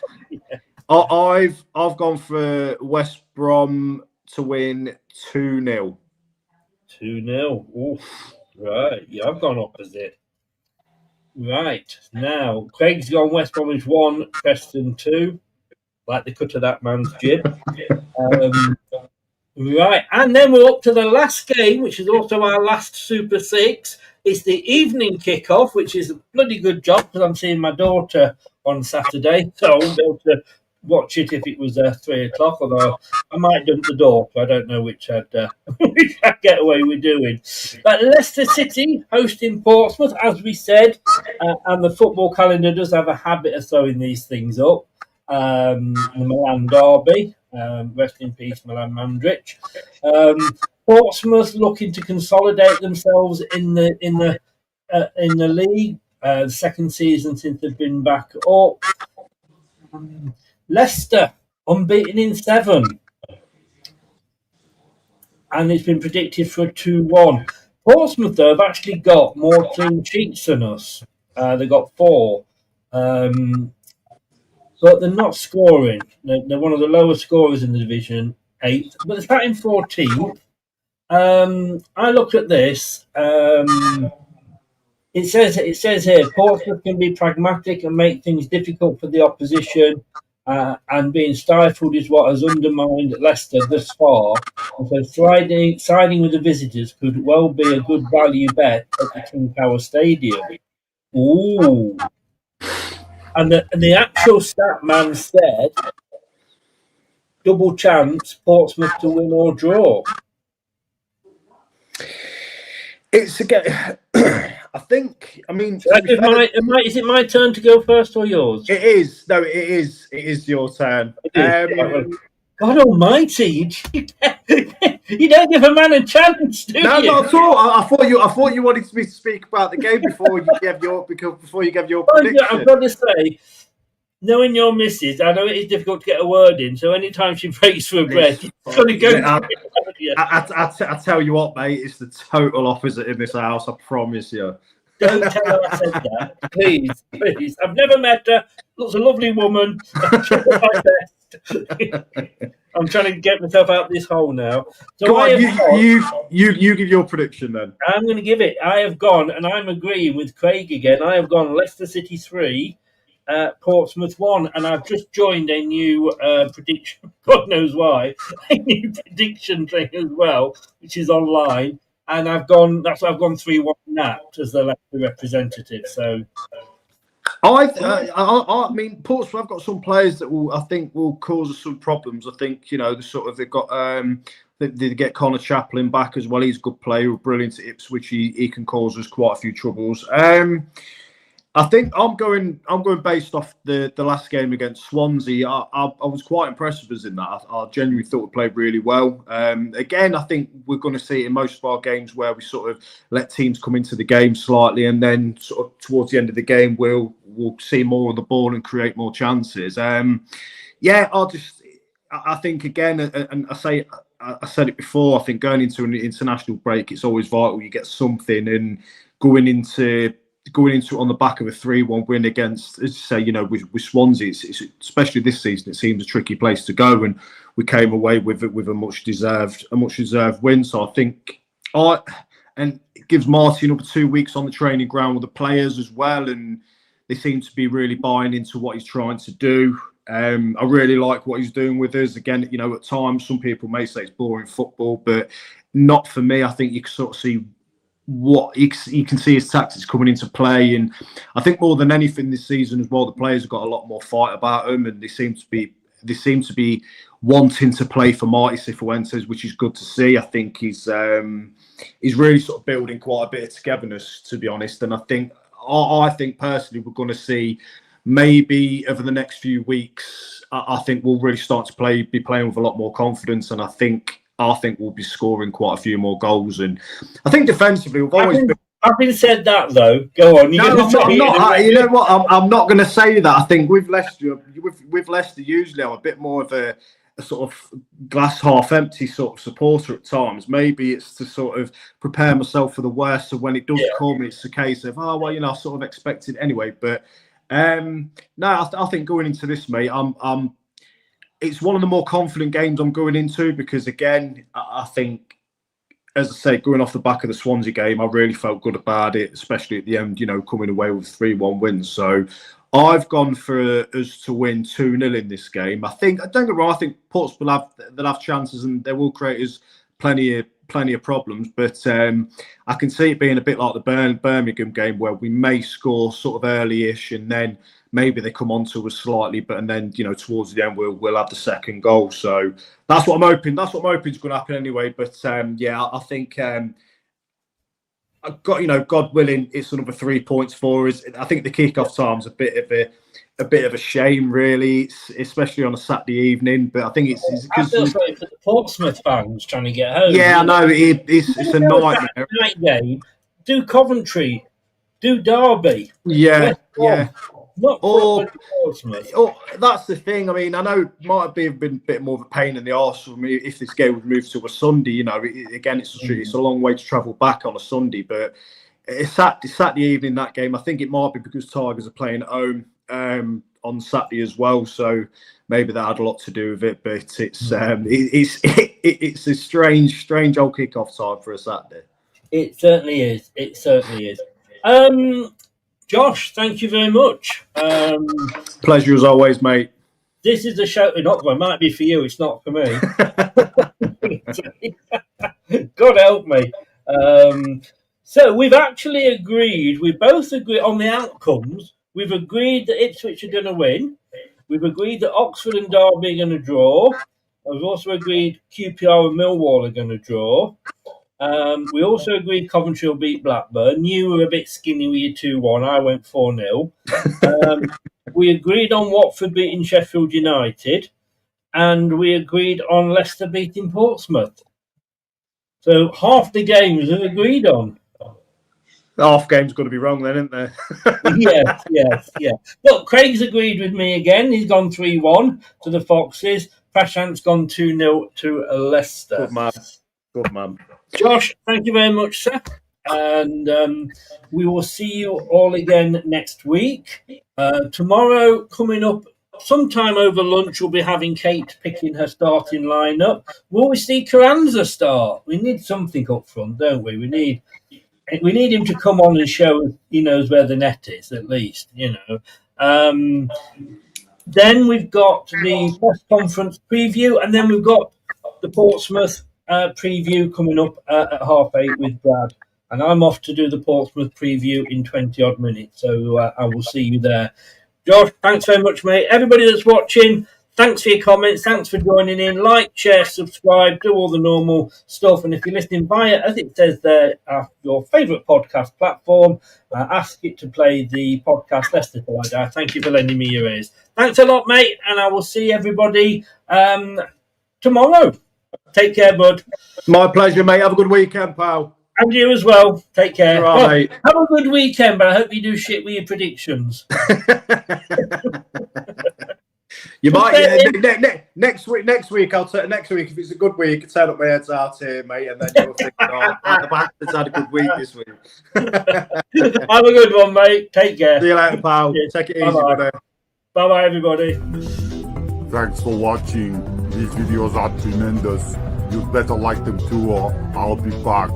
I've gone for West Brom to win 2-0. 2-0. Oof. Right. Yeah, I've gone opposite. Right. Now, Craig's gone West Bromwich 1, Preston 2. Like the cut of that man's jib. Right. And then we're up to the last game, which is also our last Super 6. It's the evening kickoff, which is a bloody good job because I'm seeing my daughter on Saturday. So I'll be able to watch it if it was 3 o'clock, although I might dump the door, so I don't know which which I'd get away with doing. But Leicester City hosting Portsmouth, as we said, and the football calendar does have a habit of throwing these things up. The Milan derby, rest in peace, Milan Mandrić. Portsmouth looking to consolidate themselves in the league. Second season since they've been back up. Leicester unbeaten in 7, and it's been predicted for a 2-1. Portsmouth, though, have actually got more clean sheets than us. They've got 4. But they're not scoring. They're one of the lowest scorers in the division, 8th, but they're starting 14th. I looked at this. It says here, Portsmouth can be pragmatic and make things difficult for the opposition, and being stifled is what has undermined Leicester thus far. And so siding with the visitors could well be a good value bet at the King Power Stadium. Ooh. And the actual stat man said, double chance, Portsmouth to win or draw. It's again. I think. I mean, is it my turn to go first or yours? It is. No, it is. It is your turn. God Almighty! You don't give a man a chance, do you? No, not at all. I thought you wanted me to speak about the game before you gave your prediction. I've got to say, knowing your missus, I know it is difficult to get a word in. So anytime she breaks for a breath, it's got to go. I tell you what, mate, it's the total opposite in this house. I promise you. Don't tell her I said that, please. I've never met her. Looks a lovely woman. I'm trying to get myself out of this hole now. So Go on, you give your prediction then. I'm going to give it. I have gone, and I'm agreeing with Craig again. I have gone Leicester City 3, Portsmouth 1, and I've just joined a new prediction. God knows why, a new prediction thing as well, which is online. And I've gone. That's why I've gone 3-1 Nat as the Leicester representative. So. I mean, Portsmouth have got some players that I think will cause us some problems. I think they've got they get Connor Chaplin back as well. He's a good player, brilliant at Ipswich. He can cause us quite a few troubles. I think I'm going based off the last game against Swansea. I was quite impressed with us in that. I genuinely thought we played really well. Again, I think we're going to see it in most of our games where we sort of let teams come into the game slightly, and then sort of towards the end of the game we'll see more of the ball and create more chances. I think again, and I said it before. I think going into an international break, it's always vital you get something, and going into it on the back of a 3-1 win against, as you say, with Swansea, it's, especially this season, it seems a tricky place to go, and we came away with a much deserved win. So I think, and it gives Marty another 2 weeks on the training ground with the players as well, and they seem to be really buying into what he's trying to do. I really like what he's doing with us. Again, at times some people may say it's boring football, but not for me. I think you can sort of see what you can see his tactics coming into play, and I think more than anything this season as well, the players have got a lot more fight about them, and they seem to be wanting to play for Marty Cifuentes, which is good to see. I think he's really sort of building quite a bit of togetherness, to be honest, and I think personally we're going to see maybe over the next few weeks. I think we'll really start to be playing with a lot more confidence, and I think we'll be scoring quite a few more goals. And I think defensively, we've always been. Having said that, though, go on. I'm not. You know what? I'm not going to say that. I think with Leicester, usually I'm a bit more of a sort of glass half empty sort of supporter at times. Maybe it's to sort of prepare myself for the worst, so when it does come, it's a case of I sort of expected anyway. But no, I think going into this, mate, it's one of the more confident games I'm going into, because again, I think, as I say, going off the back of the Swansea game, I really felt good about it, especially at the end, coming away with 3-1 wins. So I've gone for us to win 2-0 in this game. I think, don't get me wrong, I think Portsmouth they'll have chances, and they will create us plenty of plenty of problems, but I can see it being a bit like the Birmingham game where we may score sort of early-ish and then maybe they come on to us slightly, and then towards the end we'll have the second goal. So that's what I'm hoping. That's what I'm hoping is going to happen anyway. But I think I've got God willing, it's another 3 points for us. I think the kick-off time's a bit of a shame, really, especially on a Saturday evening. But I think it's I feel sorry for the Portsmouth fans trying to get home. Yeah, I know it's a nightmare. Night game. Do Coventry, do Derby. Yeah. Not Portsmouth. That's the thing. I mean, I know it might have been a bit more of a pain in the arse for me if this game would move to a Sunday. Again, it's a long way to travel back on a Sunday, but it's Saturday evening, that game. I think it might be because Tigers are playing at home on Saturday as well, so maybe that had a lot to do with it. But it's a strange old kick-off time for a Saturday. It certainly is. Josh, thank you very much. Pleasure as always, mate. This is a show. It might be for you. It's not for me. God help me. So we've actually agreed. We both agree on the outcomes. We've agreed that Ipswich are going to win. We've agreed that Oxford and Derby are going to draw. We've also agreed QPR and Millwall are going to draw. We also agreed Coventry will beat Blackburn. You were a bit skinny with your 2-1. I went 4-0. We agreed on Watford beating Sheffield United. And we agreed on Leicester beating Portsmouth. So half the games are agreed on. Half game's got to be wrong then, isn't there? Yes. Look, Craig's agreed with me again. He's gone 3-1 to the Foxes. Prashant's gone 2-0 to Leicester. Good man. Josh, thank you very much, sir. And we will see you all again next week. Tomorrow, coming up sometime over lunch, we'll be having Kate picking her starting lineup. Will we see Carranza start? We need something up front, don't we? We need him to come on and show he knows where the net is, at least, Then we've got the press conference preview, and then we've got the Portsmouth preview coming up at 8:30 with Brad. And I'm off to do the Portsmouth preview in 20-odd minutes, so I will see you there. Josh, thanks very much, mate. Everybody that's watching, thanks for your comments. Thanks for joining in. Like, share, subscribe, do all the normal stuff. And if you're listening via, as it says there, your favourite podcast platform, ask it to play the podcast Leicester Till I Die. Thank you for lending me your ears. Thanks a lot, mate. And I will see everybody tomorrow. Take care, bud. My pleasure, mate. Have a good weekend, pal. And you as well. Take care. Right, mate. Have a good weekend, but I hope you do shit with your predictions. You might. Next week, I'll turn. Next week, if it's a good week, I'll turn up my heads out here, mate, and then you'll think, the bastards had a good week this week. Have a good one, mate. Take care. See you later, pal. Take it easy, buddy. Bye-bye, everybody. Thanks for watching. These videos are tremendous. You'd better like them too, or I'll be back.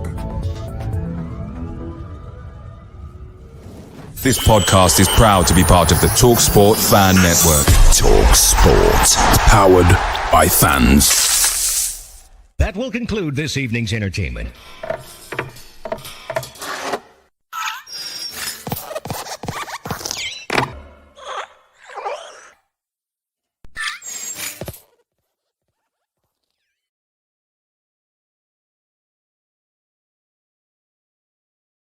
This podcast is proud to be part of the TalkSport Fan Network. TalkSport. Powered by fans. That will conclude this evening's entertainment.